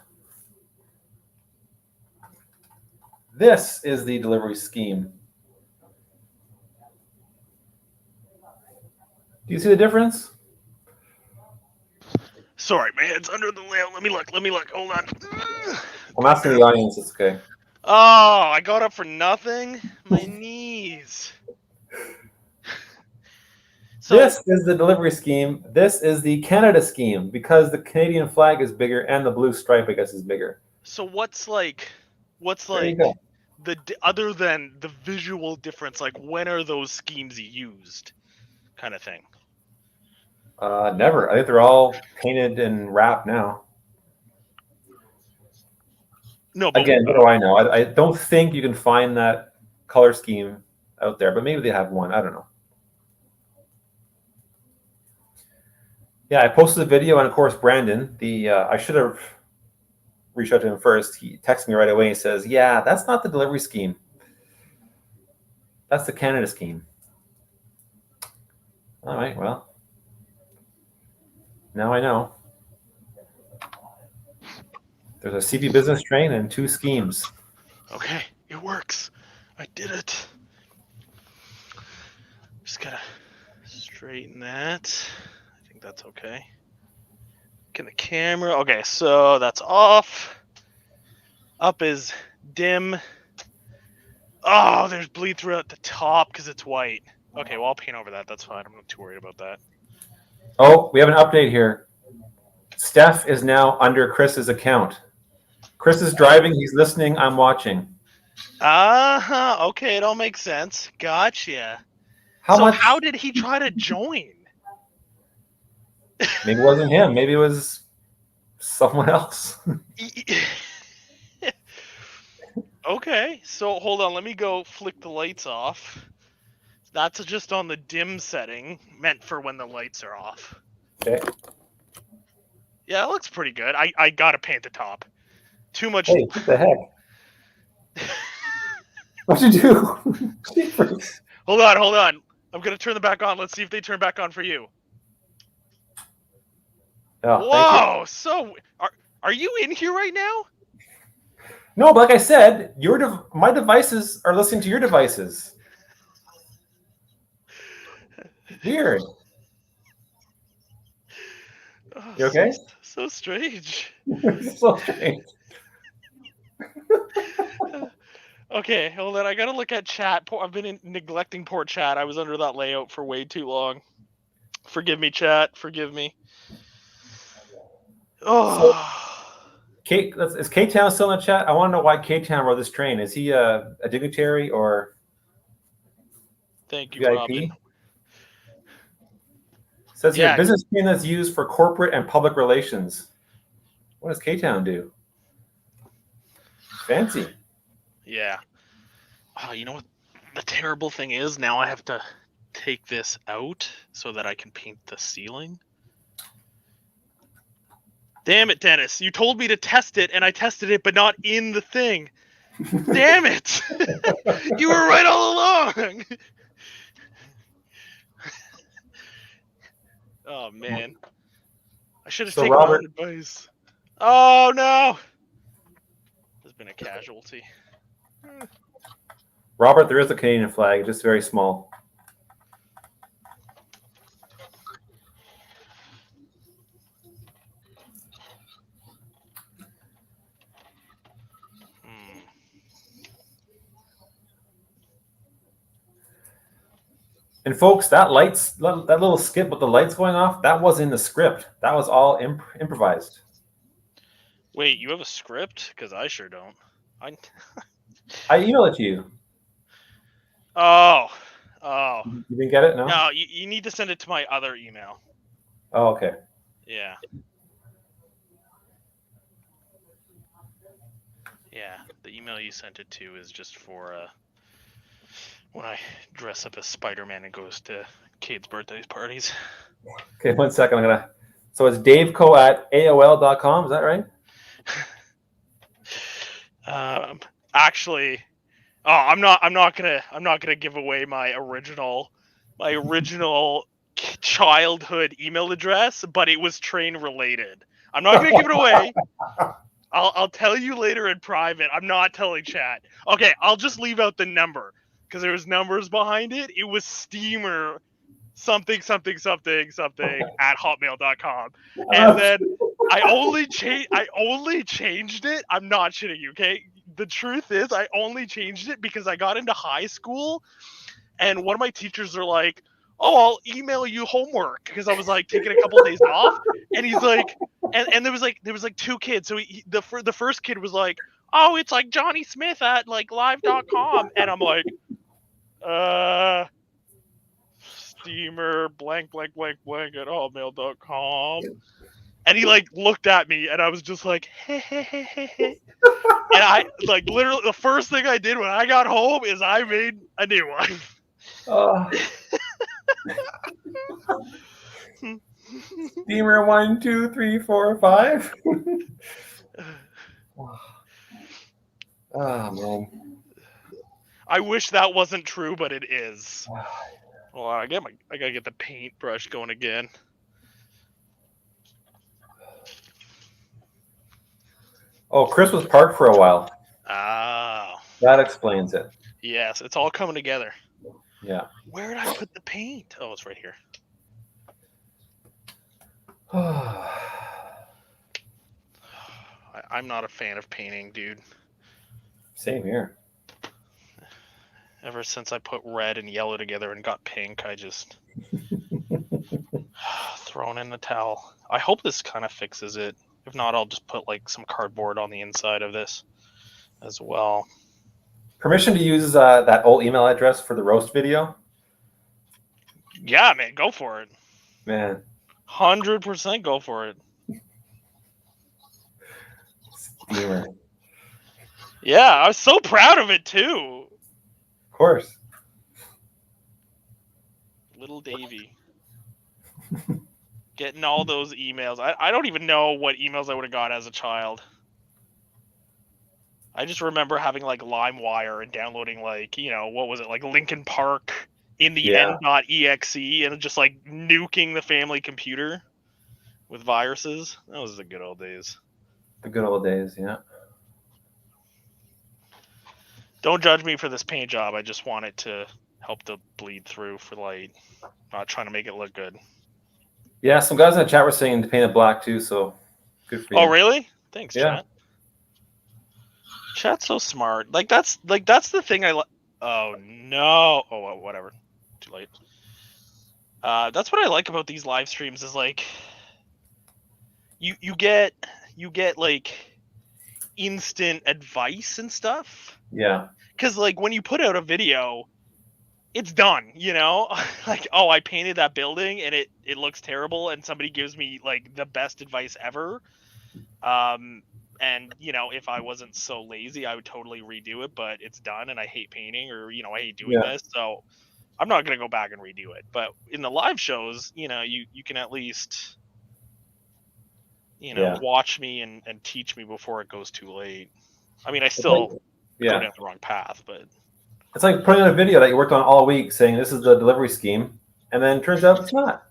This is the delivery scheme. Do you see the difference? Sorry, my head's under the layout. Let me look. Hold on. I'm asking the audience. It's okay. Oh, I got up for nothing. My knees. So This is the delivery scheme. This is the Canada scheme because the Canadian flag is bigger and the blue stripe, I guess, is bigger. so what's like There you go. other than the visual difference? Like, when are those schemes used? Kind of thing. Never. I think they're all painted and wrapped now. No, but Again, what do I know? I don't think you can find that color scheme out there, but maybe they have one. I don't know. Yeah, I posted a video, and of course, Brandon, I should have reached out to him first. He texted me right away and says, "Yeah, that's not the delivery scheme. That's the Canada scheme." All right, well, now I know. There's a CP business train and 2 schemes. okay, it works. I did it. Just gotta straighten that. I think that's okay. Get the camera. Okay, so that's off. Up is dim. Oh, there's bleed throughout the top because it's white. Okay, well, I'll paint over that. That's fine. I'm not too worried about that. Oh, we have an update here. Steph is now under Chris's account. Chris is driving. He's listening. I'm watching. Okay, it all makes sense. Gotcha. How So much? how did he try to join? Maybe it wasn't him. Maybe it was someone else. Okay, so hold on. Let me go flick the lights off. That's just on the dim setting, meant for when the lights are off. Okay. Yeah, it looks pretty good. I gotta paint the top. Too much. Hey, what the heck? What'd you do? Hold on. I'm gonna turn them back on. Let's see if they turn back on for you. Oh, Whoa! So, are you in here right now? No, but like I said, my devices are listening to your devices. Weird. Oh, You okay? So strange. So strange. Okay, hold on. I gotta look at chat. I've been neglecting poor chat. I was under that layout for way too long. Forgive me, chat. Forgive me. Oh. Is K-Town still in the chat? I want to know why K-Town rode this train. Is he a dignitary or Thank you, VIP? Robin. Says here, business train that's used for corporate and public relations. What does K-Town do? Fancy. Yeah. Oh, you know what the terrible thing is? Now I have to take this out so that I can paint the ceiling. Damn it, Dennis. You told me to test it, and I tested it, but not in the thing. Damn it! You were right all along! Oh, man. I should have taken my own advice. Oh, no! There's been a casualty. Robert, there is a Canadian flag, just very small. And folks, that little skip with the lights going off, that was in the script. That was all improvised. Wait, you have a script? Because I sure don't. I emailed it to you. Oh. You didn't get it? No? No, you need to send it to my other email. Oh, okay. Yeah. Yeah, the email you sent it to is just for when I dress up as Spider-Man and goes to Cade's birthday parties. Okay, 1 second. So it's daveco@aol.com. Is that right? Actually, I'm not gonna give away my original childhood email address, but it was train related. I'm not gonna give it away. I'll tell you later in private. I'm not telling chat. Okay, I'll just leave out the number because there was numbers behind it. It was steamer something at hotmail.com. And then I only changed it. I'm not shitting you, okay? The truth is I only changed it because I got into high school and one of my teachers are like, "Oh, I'll email you homework," because I was like taking a couple of days off, and he's like, and there was like two kids. So the first kid was like, "Oh, it's like Johnny Smith at like live.com," and I'm like, steamer blank at hotmail.com. And he like looked at me, and I was just like, hey. And I like literally the first thing I did when I got home is I made a new one. Steamer 1, 2, 3, 4, 5. Oh man. I wish that wasn't true, but it is. Well, I gotta get the paintbrush going again. Oh, Chris was parked for a while. Oh. That explains it. Yes, it's all coming together. Yeah. Where did I put the paint? Oh, it's right here. I'm not a fan of painting, dude. Same here. Ever since I put red and yellow together and got pink, I just thrown in the towel. I hope this kind of fixes it. If not, I'll just put like some cardboard on the inside of this as well. Permission to use that old email address for the roast video? Yeah, man, go for it. Man. 100% go for it. Steamer. Yeah, I was so proud of it too. Of course. Little Davey. Getting all those emails. I don't even know what emails I would have got as a child. I just remember having like LimeWire and downloading like, what was it, like Linkin Park in the end.exe and just like nuking the family computer with viruses. That was the good old days. The good old days, yeah. Don't judge me for this paint job. I just want it to help to bleed through for light. Not trying to make it look good. Yeah, some guys in the chat were saying to paint it black too, so good for you. Oh, really? Thanks, chat. Chat's so smart. Like that's the thing I like. Oh no. Oh well, whatever. Too late. That's what I like about these live streams is like you get like instant advice and stuff. Yeah. Because like when you put out a video, it's done, like, oh, I painted that building and it looks terrible and somebody gives me like the best advice ever. And if I wasn't so lazy, I would totally redo it, but it's done and I hate painting or, I hate doing this. So I'm not going to go back and redo it. But in the live shows, you can at least, watch me and teach me before it goes too late. I mean, I still go down the wrong path, but it's like putting on a video that you worked on all week saying this is the delivery scheme, and then it turns out it's not.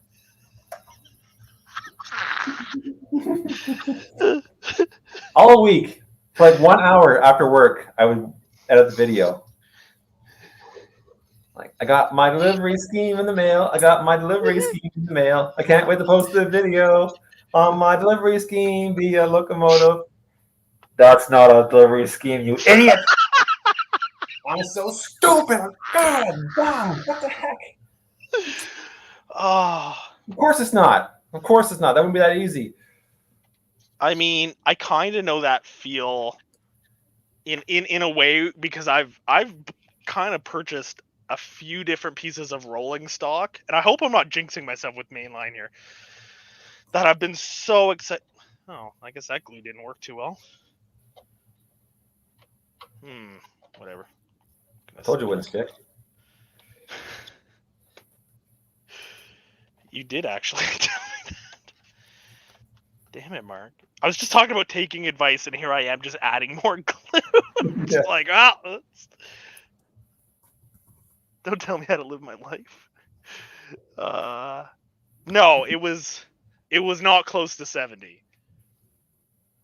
All week, for like 1 hour after work, I would edit the video. Like, I got my delivery scheme in the mail. I got my delivery scheme in the mail. I can't wait to post the video on my delivery scheme via locomotive. That's not a delivery scheme, you idiot! I'm so stupid. God, wow, what the heck? Oh. Of course it's not. Of course it's not. That wouldn't be that easy. I mean, I kind of know that feel in a way because I've kind of purchased a few different pieces of rolling stock, and I hope I'm not jinxing myself with mainline here. That I've been so excited. Oh, I guess that glue didn't work too well. Whatever. I told you it wouldn't stick. You did actually tell me that. Damn it, Mark. I was just talking about taking advice, and here I am just adding more glue. Just like, don't tell me how to live my life. No, it was not close to 70.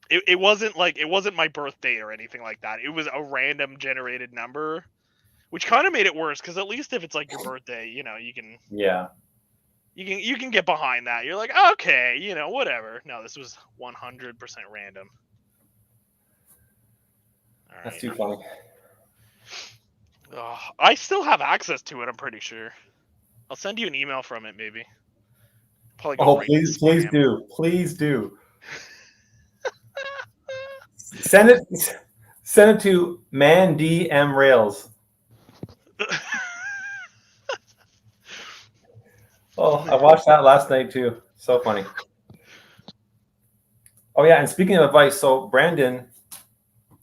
It wasn't my birthday or anything like that. It was a random generated number, which kind of made it worse because at least if it's like your birthday, you can Yeah, you can get behind that. You're like, okay, whatever. No, this was 100% random. All that's right. too funny. I still have access to it. I'm pretty sure. I'll send you an email from it, maybe. Probably go Oh, right to please spam. do, please do. Send it, send it to Man DM Rails. Oh, I watched that last night too. So funny. Oh yeah, and speaking of advice, so Brandon,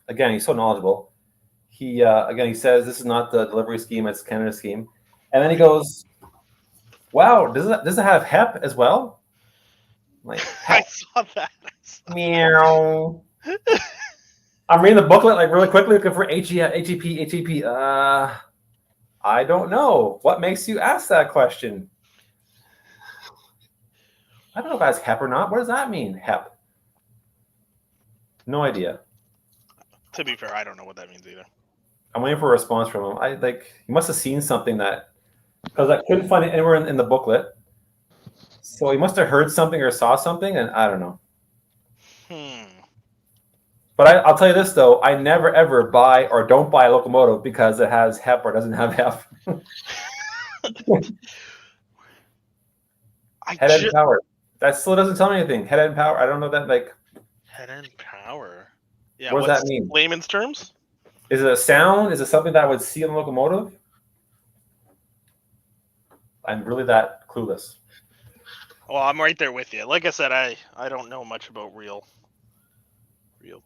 again, he's so knowledgeable. He says this is not the delivery scheme; it's Canada's scheme, and then he goes, "Wow, does it have HEP as well?" I'm like I HEP, saw that. meow. I'm reading the booklet like really quickly, looking for HEP. I don't know. What makes you ask that question? I don't know if that's HEP or not. What does that mean? HEP. No idea. To be fair, I don't know what that means either. I'm waiting for a response from him. He must have seen something that because I couldn't find it anywhere in the booklet. So he must have heard something or saw something, and I don't know. But I'll tell you this though: I never ever buy or don't buy a locomotive because it has HEP or doesn't have HEP. Head end power. That still doesn't tell me anything. Head end power. I don't know that. Head end power. Yeah, What does that what's mean? layman's terms? Is it a sound? Is it something that I would see in a locomotive? I'm really that clueless. Well, I'm right there with you. Like I said, I don't know much about real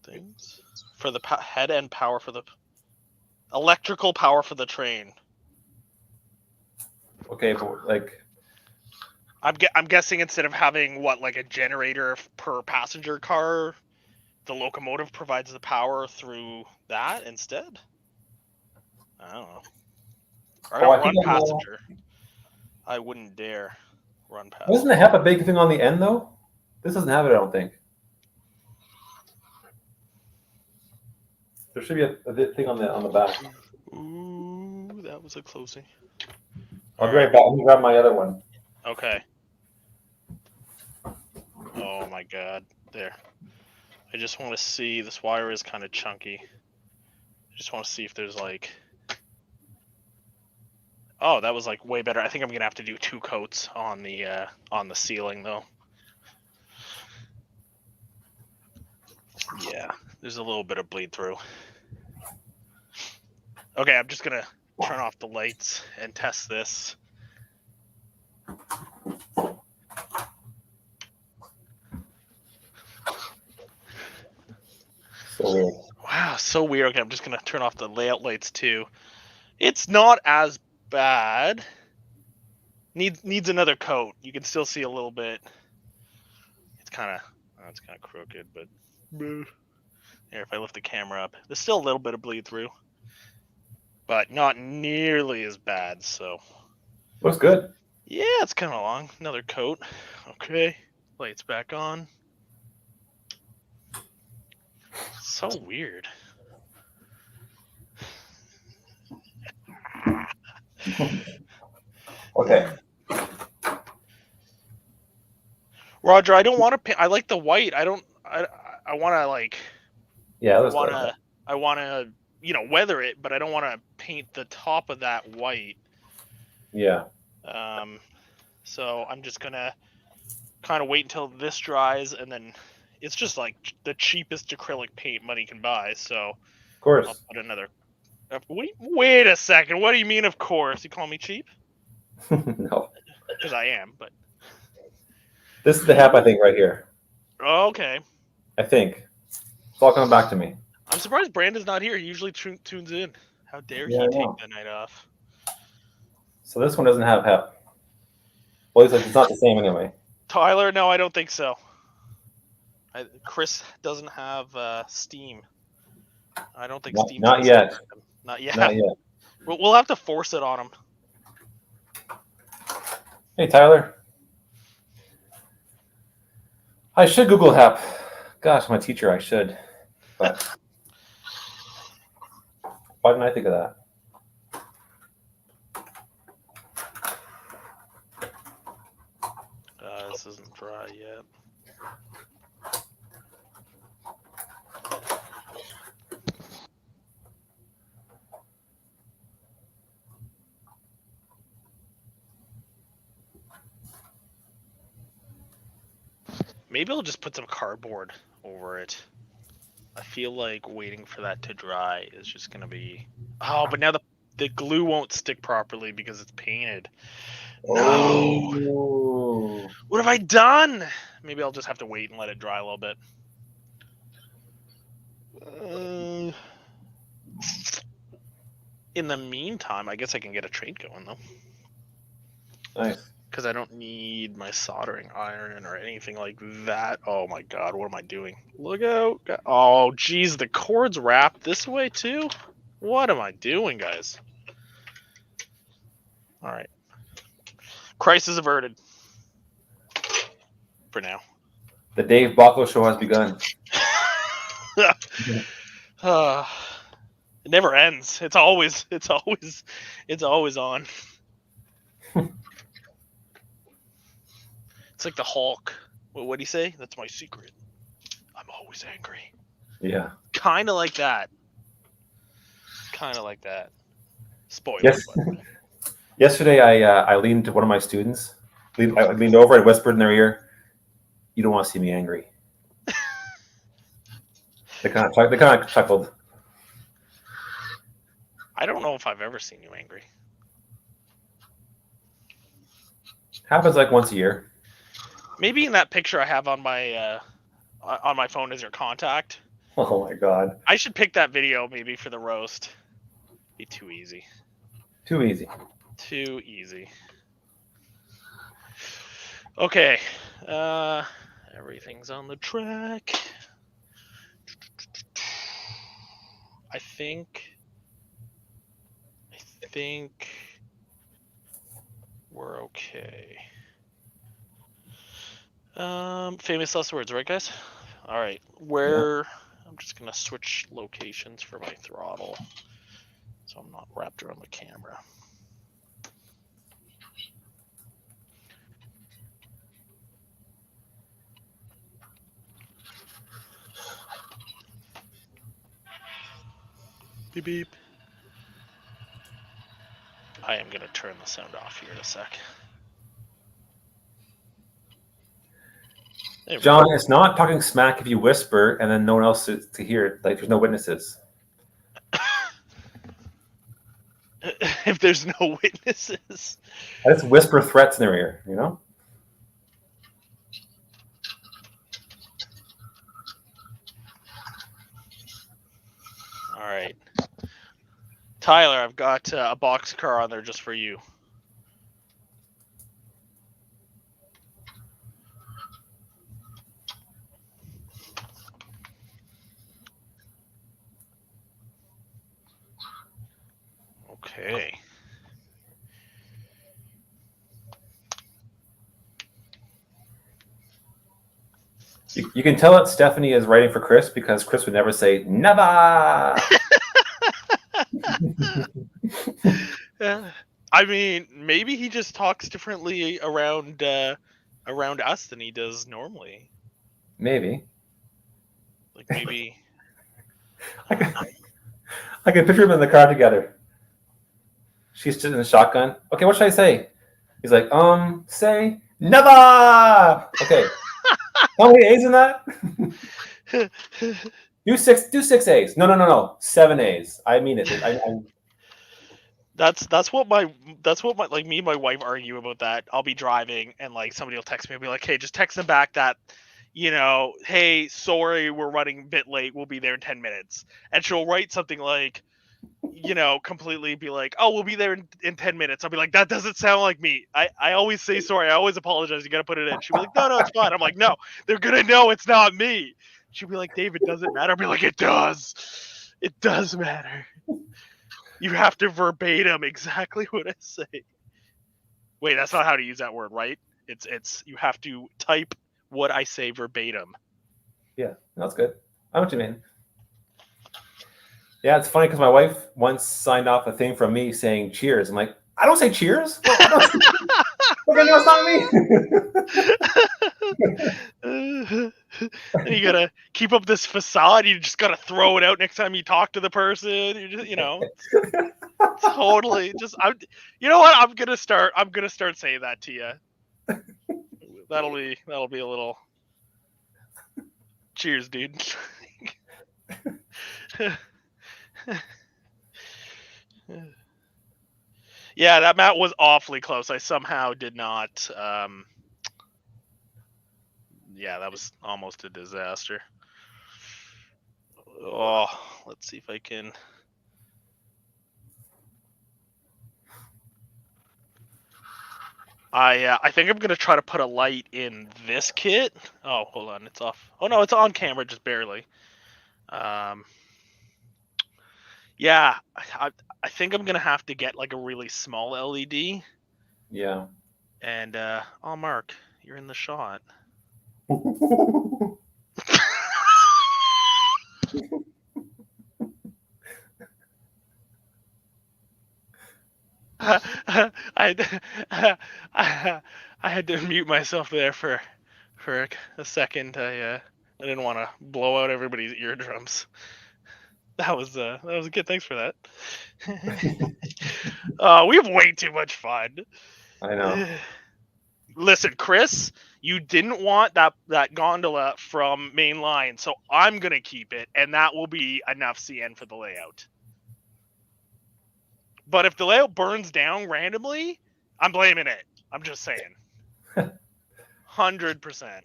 things. For the head end power for the electrical power for the train. Okay, but I'm guessing instead of having like a generator per passenger car, the locomotive provides the power through that instead. I don't know. I don't run passenger. I wouldn't dare run passenger. Wasn't the HEP a big thing on the end though? This doesn't have it, I don't think. There should be a thing on the back. Ooh, that was a closing. I'll be right back. Let me grab my other one. Okay. Oh my god. There. I just want to see. This wire is kind of chunky. I just want to see if there's like... Oh, that was like way better. I think I'm gonna have to do 2 coats on the ceiling though. Yeah, there's a little bit of bleed through. Okay, I'm just gonna turn off the lights and test this. So weird. Wow, so weird. Okay, I'm just gonna turn off the layout lights too. It's not as bad. Needs another coat. You can still see a little bit. It's kind of crooked, but here, if I lift the camera up, there's still a little bit of bleed through, but not nearly as bad. So Looks good. yeah, it's kind of long. Another coat. Okay, lights back on. So weird. Okay. Roger, I don't want to paint. I like the white. I don't. I want to like. Yeah, I want to weather it, but I don't want to paint the top of that white. Yeah. So I'm just gonna kind of wait until this dries, and then it's just like the cheapest acrylic paint money can buy. So Of course. I'll put another. Wait a second. What do you mean? Of course, you call me cheap? No. Because I am, but. This is the HEP, I think, right here. Okay. I think. It's all coming back to me. I'm surprised Brandon's not here. He usually tunes in. How dare he take the night off? So this one doesn't have HEP. Well, it's not the same anyway. Tyler, no, I don't think so. Chris doesn't have Steam. I don't think Steam. Not yet. Not yet. Not yet. We'll have to force it on him. Hey, Tyler. I should Google Hep. Gosh, my teacher, I should. But why didn't I think of that? This isn't dry yet. Maybe I'll just put some cardboard over it. I feel like waiting for that to dry is just gonna be. Oh, but now the glue won't stick properly because it's painted. No. Oh. What have I done? Maybe I'll just have to wait and let it dry a little bit. In the meantime, I guess I can get a trade going though. Nice. Because I don't need my soldering iron or anything like that. Oh my god, what am I doing? Look out. Oh, geez, the cord's wrapped this way too? What am I doing, guys? Alright. Crisis averted. For now. The Dave Bocco show has begun. It never ends. It's always on. It's like the Hulk. What do you say? That's my secret. I'm always angry. Yeah. Kind of like that. Spoilers. Yes. Yesterday, I leaned to one of my students. I leaned over and whispered in their ear, "You don't want to see me angry." They kind of chuckled. I don't know if I've ever seen you angry. Happens like once a year. Maybe in that picture I have on my phone as your contact. Oh my god. I should pick that video maybe for the roast. Be too easy. Too easy. Too easy. Okay. Everything's on the track. I think we're okay. Famous last words, right, guys? All right. Where I'm just gonna switch locations for my throttle, so I'm not wrapped around the camera. Beep beep. I am gonna turn the sound off here in a sec. John, it's not talking smack if you whisper and then no one else to hear it. Like there's no witnesses. If there's no witnesses. I just whisper threats in their ear, you know? All right. Tyler, I've got a boxcar on there just for you. Okay. You can tell that Stephanie is writing for Chris because Chris would never say never. I mean, maybe he just talks differently around us than he does normally. Maybe. Like maybe. I can picture them in the car together. She's sitting in the shotgun. Okay, what should I say? He's like, say never. Okay. How many A's in that? Do six A's. No. 7 A's. I mean it. That's what my like me and my wife argue about that. I'll be driving and like somebody will text me and be like, hey, just text them back that, hey, sorry, we're running a bit late. We'll be there in 10 minutes. And she'll write something like, completely be like, oh, we'll be there in 10 minutes. I'll be like, that doesn't sound like me. I always say sorry. I always apologize. You got to put it in. She'll be like, no, it's fine. I'm like, no, they're going to know it's not me. She'll be like, David, does it matter? I'll be like, it does. It does matter. You have to verbatim exactly what I say. Wait, that's not how to use that word, right? It's you have to type what I say verbatim. Yeah, that's good. I know what you mean. Yeah, it's funny because my wife once signed off a thing from me saying cheers. I'm like, I don't say cheers. Well, I don't. Okay, no, it's not And you gotta keep up this facade. You just gotta throw it out next time you talk to the person. You just, totally. You know what? I'm gonna start saying that to you. That'll be a little. Cheers, dude. Yeah, that Matt was awfully close. I somehow did not. Yeah, that was almost a disaster. Oh, let's see if I can. I think I'm gonna try to put a light in this kit. Oh, hold on, it's off. Oh no, it's on camera, just barely. Yeah, I think I'm gonna have to get like a really small LED. Yeah. And oh, Mark, you're in the shot. I I had to mute myself there for a second. I didn't want to blow out everybody's eardrums. That was good. Thanks for that. We have way too much fun. I know. Listen, Chris, you didn't want that gondola from main line, so I'm gonna keep it, and that will be enough CN for the layout. But if the layout burns down randomly, I'm blaming it. I'm just saying. 100%.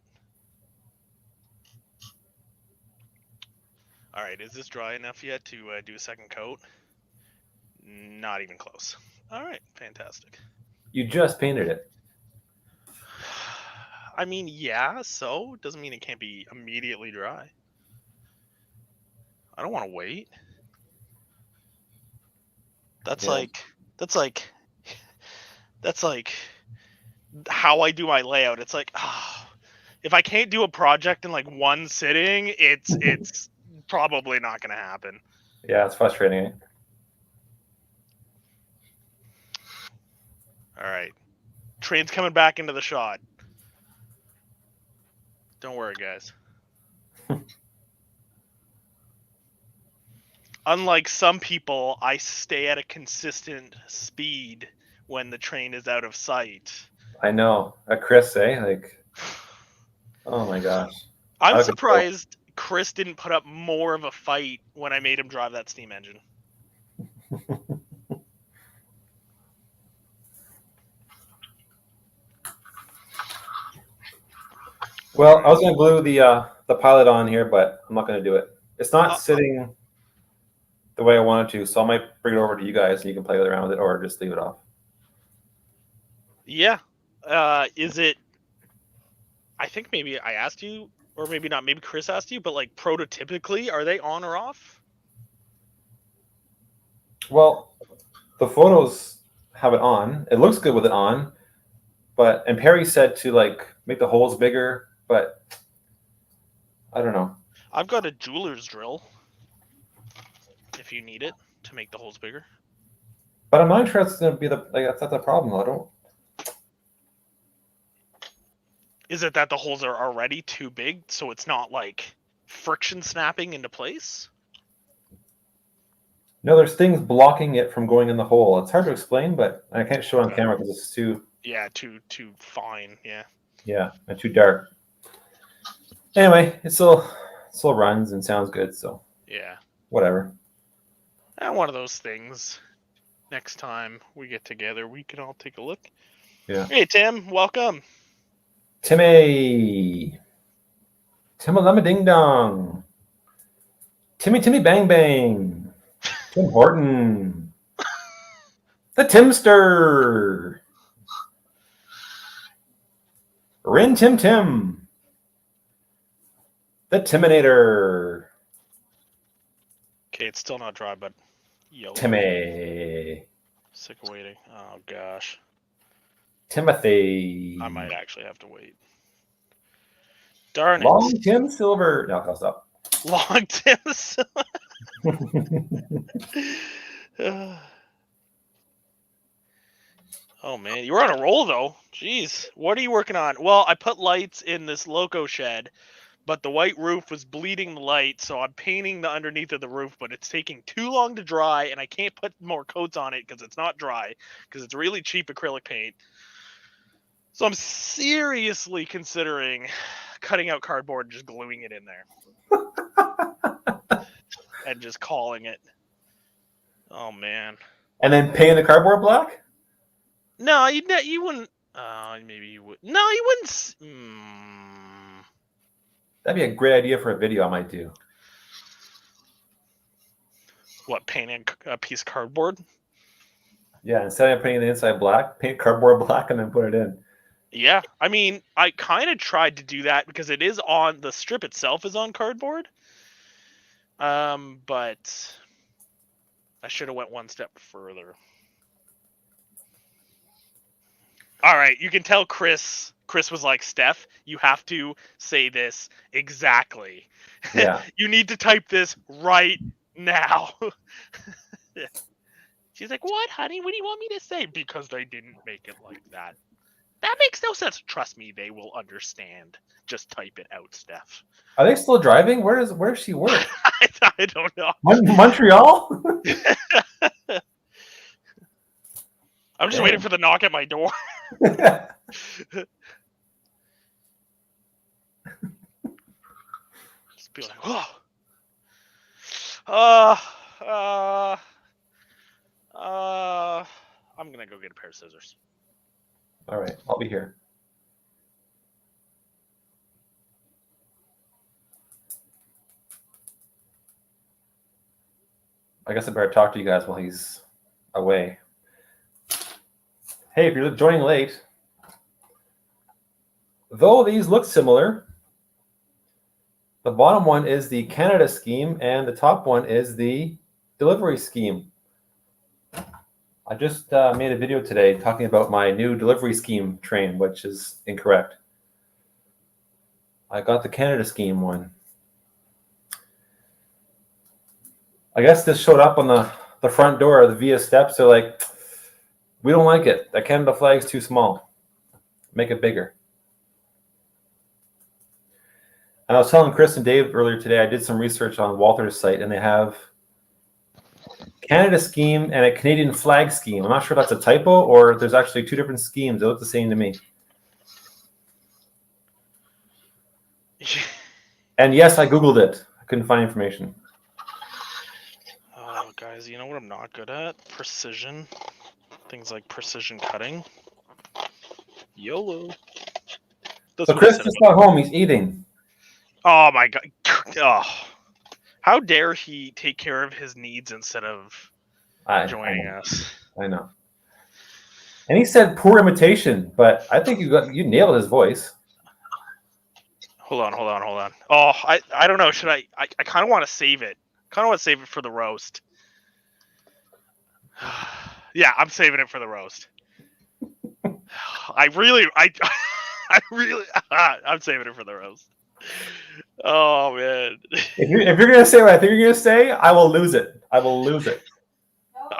All right, is this dry enough yet to do a second coat? Not even close. All right, fantastic. You just painted it. I mean, yeah, so doesn't mean it can't be immediately dry. I don't want to wait. That's like how I do my layout. It's like, if I can't do a project in like one sitting, it's probably not going to happen. Yeah, it's frustrating. All right. Train's coming back into the shot. Don't worry, guys. Unlike some people, I stay at a consistent speed when the train is out of sight. I know. Chris, like, oh my gosh. I'm surprised Chris didn't put up more of a fight when I made him drive that steam engine. Well, I was going to glue the pilot on here, but I'm not going to do it. It's not sitting the way I wanted to, so I might bring it over to you guys and you can play around with it or just leave it off. Yeah. Is it... I think maybe I asked you, or maybe not, maybe Chris asked you, but like prototypically, are they on or off? Well, the photos have it on. It looks good with it on, and Perry said to like make the holes bigger, but I don't know. I've got a jeweler's drill if you need it to make the holes bigger. But I'm not interested in be that's not the problem. I don't. Is it that the holes are already too big, so it's not like friction snapping into place? No, there's things blocking it from going in the hole. It's hard to explain, but I can't show it on camera because it's too. Yeah, too fine. Yeah. Yeah, and too dark. Anyway, it still runs and sounds good. So. Yeah. Whatever. And one of those things. Next time we get together, we can all take a look. Yeah. Hey, Tim, welcome. Timmy Lemma Ding Dong. Timmy Bang Bang. Tim Horton. The Timster. Rin Tim. The Timinator. Okay, it's still not dry, but yellow. Timmy. Sick of waiting. Oh gosh. Timothy. I might actually have to wait. Darn it. Long Tim Silver. No, I'll stop. Long Tim's. Oh man, you were on a roll though. Jeez, what are you working on? Well, I put lights in this loco shed, but the white roof was bleeding the light, so I'm painting the underneath of the roof, but it's taking too long to dry, and I can't put more coats on it because it's not dry, because it's really cheap acrylic paint. So I'm seriously considering cutting out cardboard and just gluing it in there. And just calling it. Oh man. And then painting the cardboard black? No, you wouldn't. Maybe you would. No, you wouldn't. That'd be a great idea for a video I might do. What, painting a piece of cardboard? Yeah, instead of painting the inside black, paint cardboard black and then put it in. Yeah, I mean, I kind of tried to do that because it is on the strip itself is on cardboard. But I should have went one step further. All right, you can tell Chris was like, Steph, you have to say this exactly. Yeah. You need to type this right now. She's like, what, honey? What do you want me to say? Because they didn't make it like that. That makes no sense. Trust me, they will understand. Just type it out, Steph. Are they still driving? Where does she work? I don't know. Montreal? I'm just waiting for the knock at my door. Just be like, I'm gonna go get a pair of scissors. All right, I'll be here. I guess I better talk to you guys while he's away. Hey, if you're joining late, though these look similar, the bottom one is the Canada scheme and the top one is the delivery scheme. I just made a video today talking about my new delivery scheme train, which is incorrect. I got the Canada scheme one. I guess this showed up on the front door of the Via steps. They're like, we don't like it. That Canada flag's too small. Make it bigger. And I was telling Chris and Dave earlier today, I did some research on Walter's site, and they have Canada scheme and a Canadian flag scheme. I'm not sure if that's a typo or there's actually two different schemes. They look the same to me. And yes, I Googled it. I couldn't find information. Oh, guys, you know what I'm not good at? Precision. Things like precision cutting. YOLO. So Chris just got home. He's eating. Oh, my God. Oh. How dare he take care of his needs instead of joining us? I know. And he said poor imitation, but I think you nailed his voice. Hold on. Oh, I don't know. Should I kind of want to save it. Kind of want to save it for the roast. Yeah, I'm saving it for the roast. I'm saving it for the roast. Oh man! If you're gonna say what I think you're gonna say, I will lose it. I will lose it. No.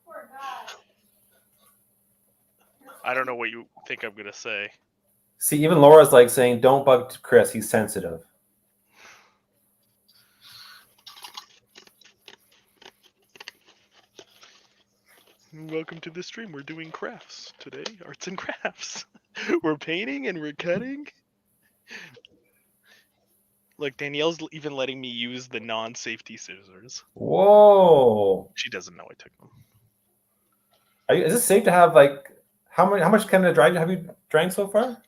Poor guy. I don't know what you think I'm gonna say. See, even Laura's like saying, "Don't bug Chris. He's sensitive." Welcome to the stream. We're doing crafts today. Arts and crafts. We're painting and we're cutting. Look, Danielle's even letting me use the non-safety scissors. Whoa! She doesn't know I took them. Is it safe to have like how much Canada Dry have you drank so far?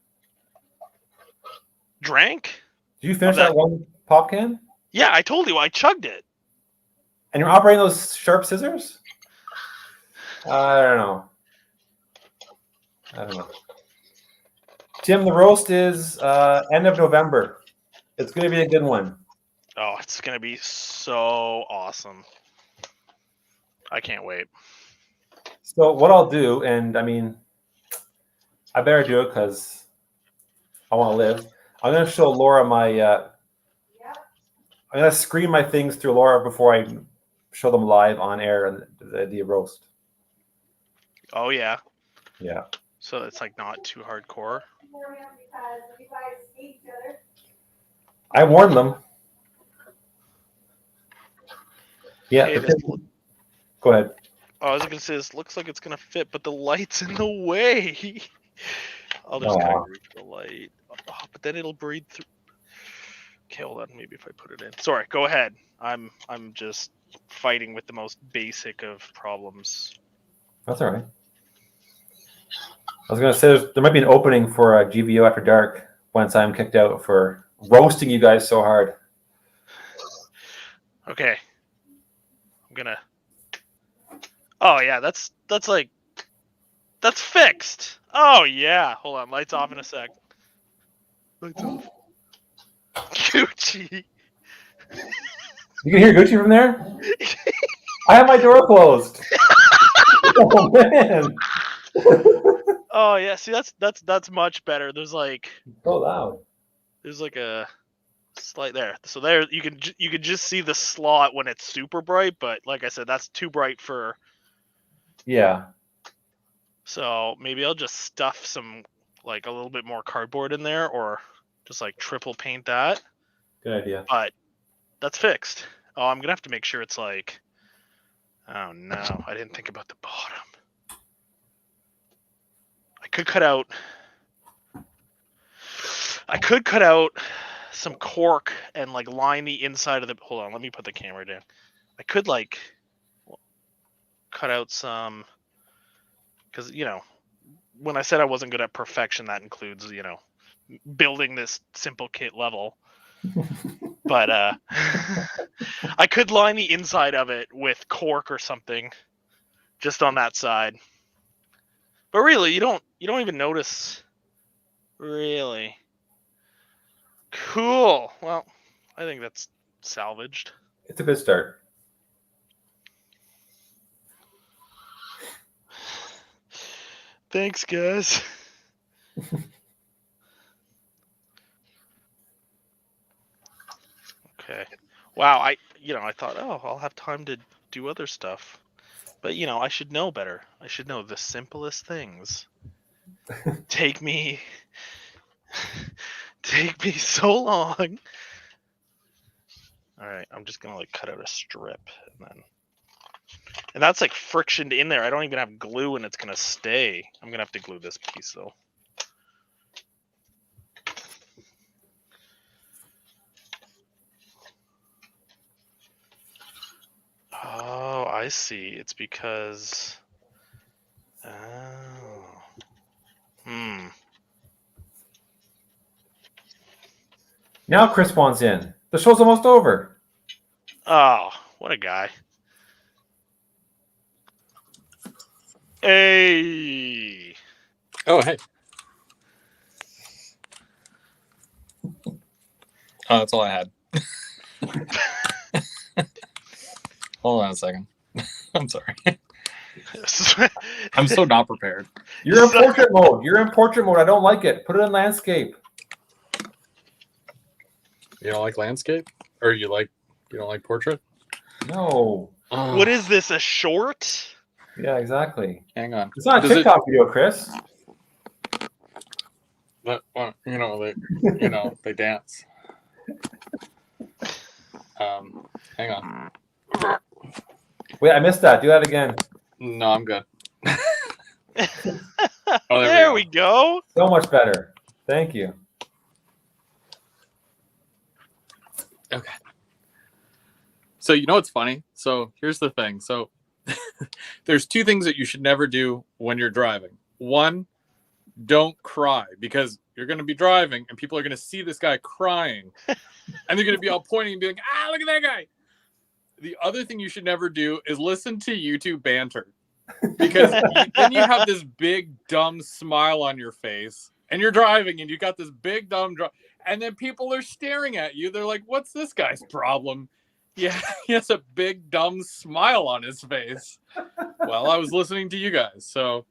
Drank? Did you finish that one pop can? Yeah, I told you I chugged it. And you're operating those sharp scissors? I don't know. Tim, the roast is end of November. It's going to be a good one. Oh, it's going to be so awesome. I can't wait. So what I'll do, and I mean, I better do it because I want to live. I'm gonna show Laura my. I'm gonna screen my things through Laura before I show them live on air and the roast. Oh yeah. Yeah. So it's like not too hardcore. I warned them. Yeah. Hey, Go ahead. I was gonna say this looks like it's gonna fit, but the light's in the way. I'll just kind of Aw. group the light. Oh, but then it'll breathe through. Okay, hold on. Maybe if I put it in. Sorry, go ahead. I'm just fighting with the most basic of problems. That's all right. I was gonna say there might be an opening for a GVO After Dark once I'm kicked out for roasting you guys so hard. Okay. I'm gonna. Oh yeah, that's fixed. Oh yeah. Hold on. Lights off in a sec. Lights off. Gucci. You can hear Gucci from there? I have my door closed. Oh man. Oh yeah. See, that's much better. There's like So loud. a slight there. So there you can just see the slot when it's super bright, but like I said, that's too bright for. Yeah. So maybe I'll just stuff some like a little bit more cardboard in there, or just like triple paint that. Good idea. But that's fixed. Oh, I'm gonna have to make sure it's like. Oh no, I didn't think about the bottom. I could cut out some cork and like line the inside of the. Hold on, let me put the camera down. I could like cut out some, because when I said I wasn't good at perfection, that includes building this simple kit level. But I could line the inside of it with cork or something, just on that side. But really, you don't even notice. Really. Cool. Well, I think that's salvaged. It's a good start. Thanks, guys. Okay. Wow, I thought, oh, I'll have time to do other stuff. But I should know better. I should know the simplest things. Take me so long. All right, I'm just gonna like cut out a strip and that's like frictioned in there. I don't even have glue and it's gonna stay. I'm gonna have to glue this piece though. Oh, I see. It's because. Oh. Now Chris wants in. The show's almost over. Oh, what a guy. Hey. Oh, hey. Oh, that's all I had. Hold on a second. I'm sorry. I'm so not prepared. You're in portrait mode. You're in portrait mode. I don't like it. Put it in landscape. You don't like landscape? Or you don't like portrait? No. What is this, a short? Yeah, exactly. Hang on. It's not a TikTok video, Chris. But, well, they dance. Hang on. Wait, I missed that. Do that again. No, I'm good. There we go. So much better. Thank you. Okay. So you know what's funny? So here's the thing. So there's two things that you should never do when you're driving. One, don't cry, because you're going to be driving and people are going to see this guy crying and they're going to be all pointing and be like, ah, look at that guy. The other thing you should never do is listen to YouTube banter, because then you have this big dumb smile on your face and you're driving and you got this big dumb and then people are staring at you. They're like, what's this guy's problem? Yeah, he has a big dumb smile on his face. Well, I was listening to you guys, so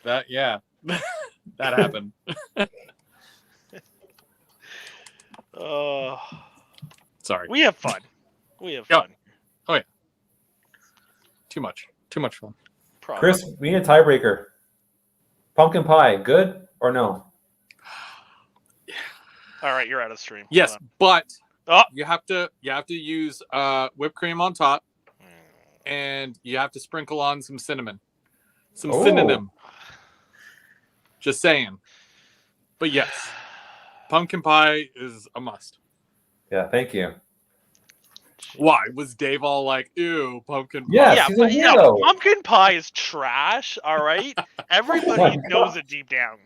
that happened. Sorry. We have fun. We have Yeah. fun. Too much fun. Probably. Chris, we need a tiebreaker. Pumpkin pie, good or no? All right, you're out of stream. Yes, Hold but on. you have to use whipped cream on top, and you have to sprinkle on some cinnamon. Some synonym. Just saying. But yes, pumpkin pie is a must. Yeah, thank you. Why was Dave all like, "Ew, pumpkin pie"? Yes, Yeah, he's a but, weirdo. pumpkin pie is trash. All right, everybody knows it deep down.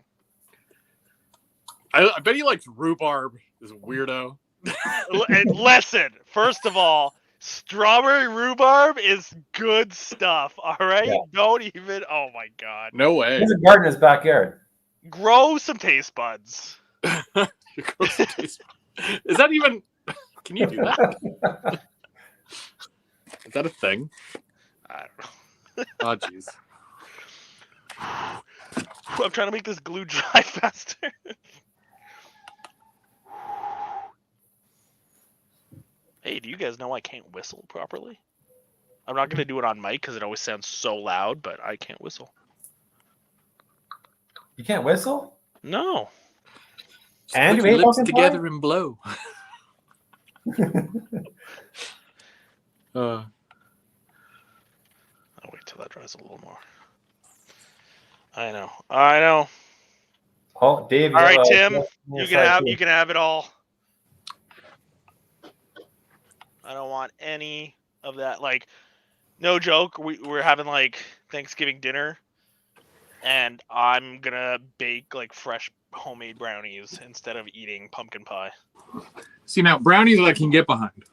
I bet he likes rhubarb. This weirdo. Listen, first of all, strawberry rhubarb is good stuff. All right, Yeah. don't even. Oh my god, No way. There's a garden in his backyard. grow some taste buds. Is that even? Can you do that? Is that a thing? I don't know. Oh, jeez. I'm trying to make this glue dry faster. Hey, do you guys know I can't whistle properly? I'm not gonna do it on mic because it always sounds so loud, but I can't whistle. You can't whistle? No. And Put you your hate lips pumpkin together pie? and blow. I'll wait till that dries a little more. I know. Oh, Dave. All right, have a- Tim, on your you side, too. can have it all. I don't want any of that. Like, no joke. We're having like Thanksgiving dinner, and I'm gonna bake like fresh homemade brownies instead of eating pumpkin pie. See, now brownies I can get behind,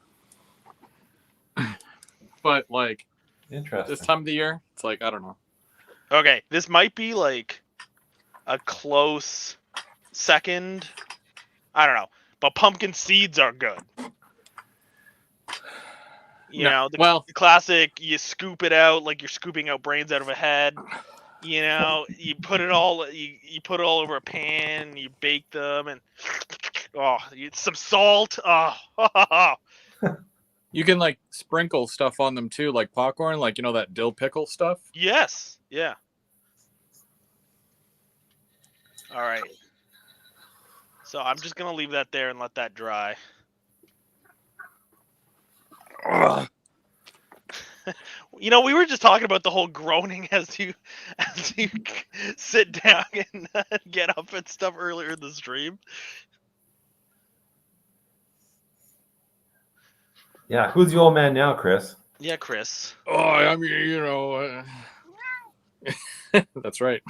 but like Interesting. this time of the year, it's like I don't know. Okay, this might be like a close second. I don't know, but pumpkin seeds are good. You know, the classic, you scoop it out like you're scooping out brains out of a head. You know, you put it all over a pan, you bake them, and some salt. Oh, you can like sprinkle stuff on them too, like popcorn, like that dill pickle stuff. yes, yeah. All right. So I'm just gonna leave that there and let that dry. We were just talking about the whole groaning as you sit down and get up and stuff earlier in the stream. Yeah, who's the old man now, Chris? Yeah, Chris. Oh, I mean, that's right.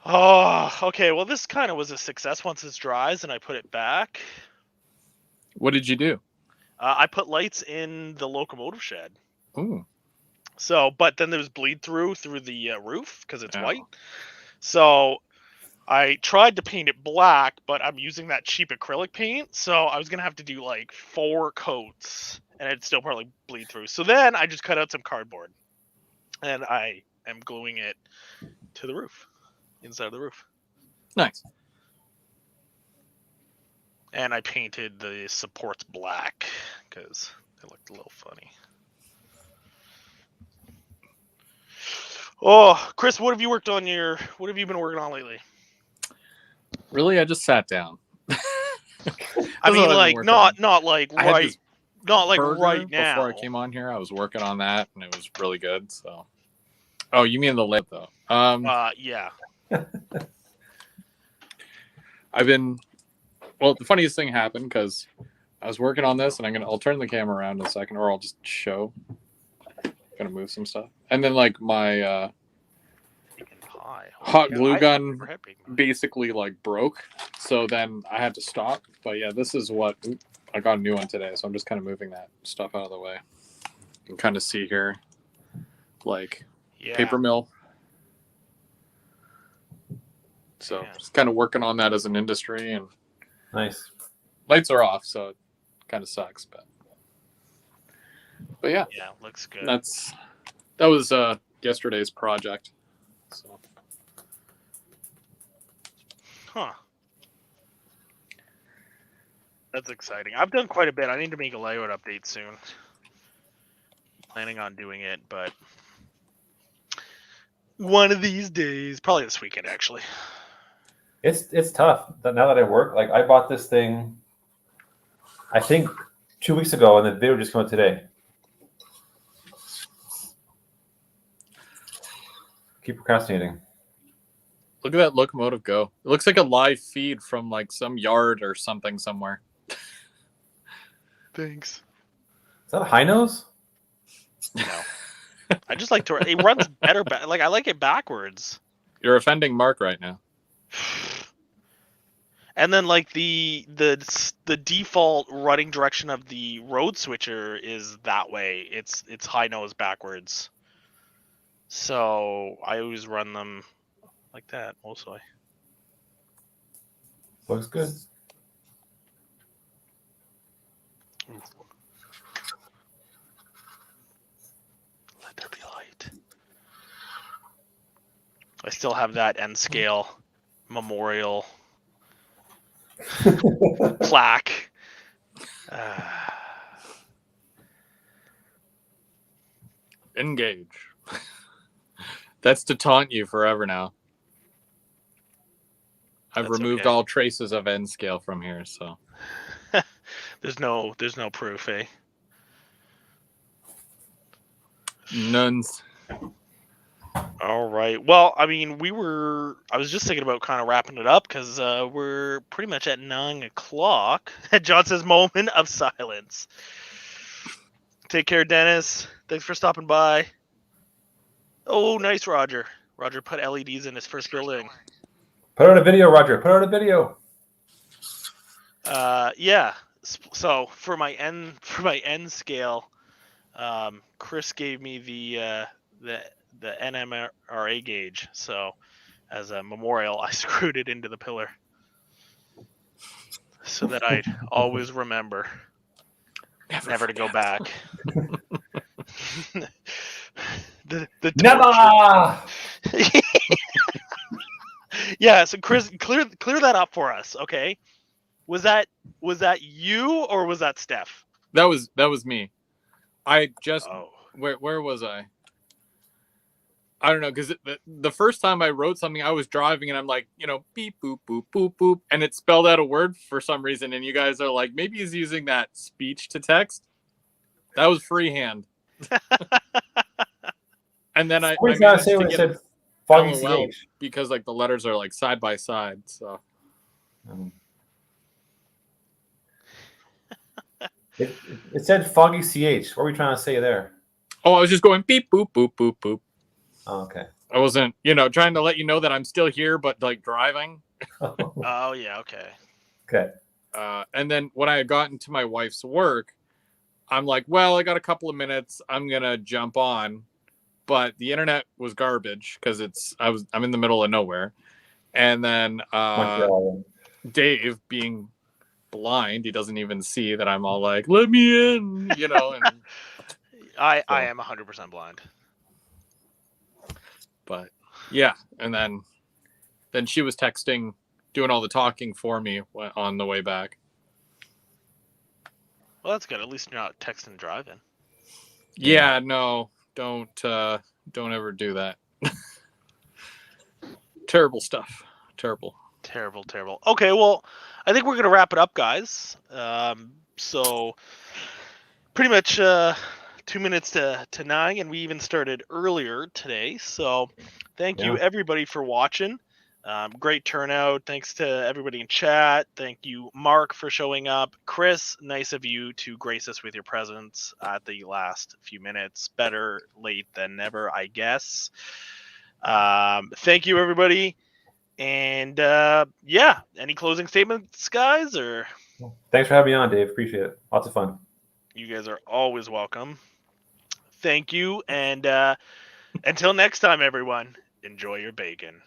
Oh, okay. Well, this kind of was a success once it dries and I put it back. What did you do? I put lights in the locomotive shed. Ooh. So, but then there was bleed through the roof because it's white. So I tried to paint it black, but I'm using that cheap acrylic paint. So I was going to have to do like 4 coats and it'd still probably bleed through. So then I just cut out some cardboard and I am gluing it to the roof, inside of the roof. Nice. And I painted the supports black because they looked a little funny. Oh, Chris, what have you been working on lately? Really, I just sat down. I mean, like not like right now. Before I came on here, I was working on that, and it was really good. So, oh, you mean the lip though? Yeah. I've been. Well, the funniest thing happened because I was working on this, and I'll turn the camera around in a second, or I'll just show. Gonna move some stuff, and then like my hot glue gun basically like broke, so then I had to stop. But yeah, this is what I got a new one today, so I'm just kind of moving that stuff out of the way. You can kind of see here, like paper mill. So just kind of working on that as an industry, and nice. Lights are off, so it kind of sucks, but yeah, looks good. That was yesterday's project. So Huh. That's exciting. I've done quite a bit. I need to make a layout update soon. Planning on doing it, but one of these days, probably this weekend, actually. It's tough. Now that I work, like I bought this thing, I think 2 weeks ago, and the video just came out today. Keep procrastinating. Look at that locomotive go. It looks like a live feed from like some yard or something somewhere. Thanks. Is that a high nose? No. I just like to. It runs better. Like I like it backwards. You're offending Mark right now. And then like the default running direction of the road switcher is that way. It's high nose backwards. So I always run them like that mostly. Looks good. Let there be light. I still have that N scale memorial plaque. Engage. That's to taunt you forever now. I've That's removed okay. all traces of N scale from here, so There's no proof, eh? nuns. All right. Well, I mean, I was just thinking about kind of wrapping it up because we're pretty much at 9 o'clock. John says, moment of silence. Take care, Dennis. Thanks for stopping by. Oh, nice, Roger. Roger put LEDs in his first building. Put out a video, Roger. Put out a video. Yeah. So for my N scale, Chris gave me the NMRA gauge. So as a memorial, I screwed it into the pillar so that I'd always remember never to go back. the Never. Yeah, so Chris, clear that up for us, okay? Was that you or was that Steph? That was me. I just Oh. where was I? I don't know, because the first time I wrote something, I was driving and I'm like, beep boop boop boop boop, and it spelled out a word for some reason, and you guys are like, maybe he's using that speech to text. That was freehand. And then I managed to get said foggy LOL CH. because like the letters are like side by side. So It said foggy CH. What were we trying to say there? I was just going beep boop boop boop boop. Oh, okay. I wasn't, trying to let you know that I'm still here, but like driving. Oh yeah, okay. Okay. And then when I had gotten to my wife's work, I'm like, well, I got a couple of minutes. I'm gonna jump on, but the internet was garbage because I'm in the middle of nowhere. And then Dave, being blind, he doesn't even see that I'm all like, let me in, And I am 100% blind. But yeah, and then she was texting, doing all the talking for me on the way back. Well, that's good. At least you're not texting driving. Yeah, no, don't ever do that. Terrible stuff. Terrible. Okay, well, I think we're gonna wrap it up, guys. So pretty much 2 minutes to 9, and we even started earlier today. So thank you everybody for watching. Great turnout. Thanks to everybody in chat. Thank you, Mark, for showing up. Chris, nice of you to grace us with your presence at the last few minutes. Better late than never, I guess. Thank you, everybody. And any closing statements, guys? Or thanks for having me on, Dave. Appreciate it. Lots of fun. You guys are always welcome. Thank you, and until next time, everyone, enjoy your bacon.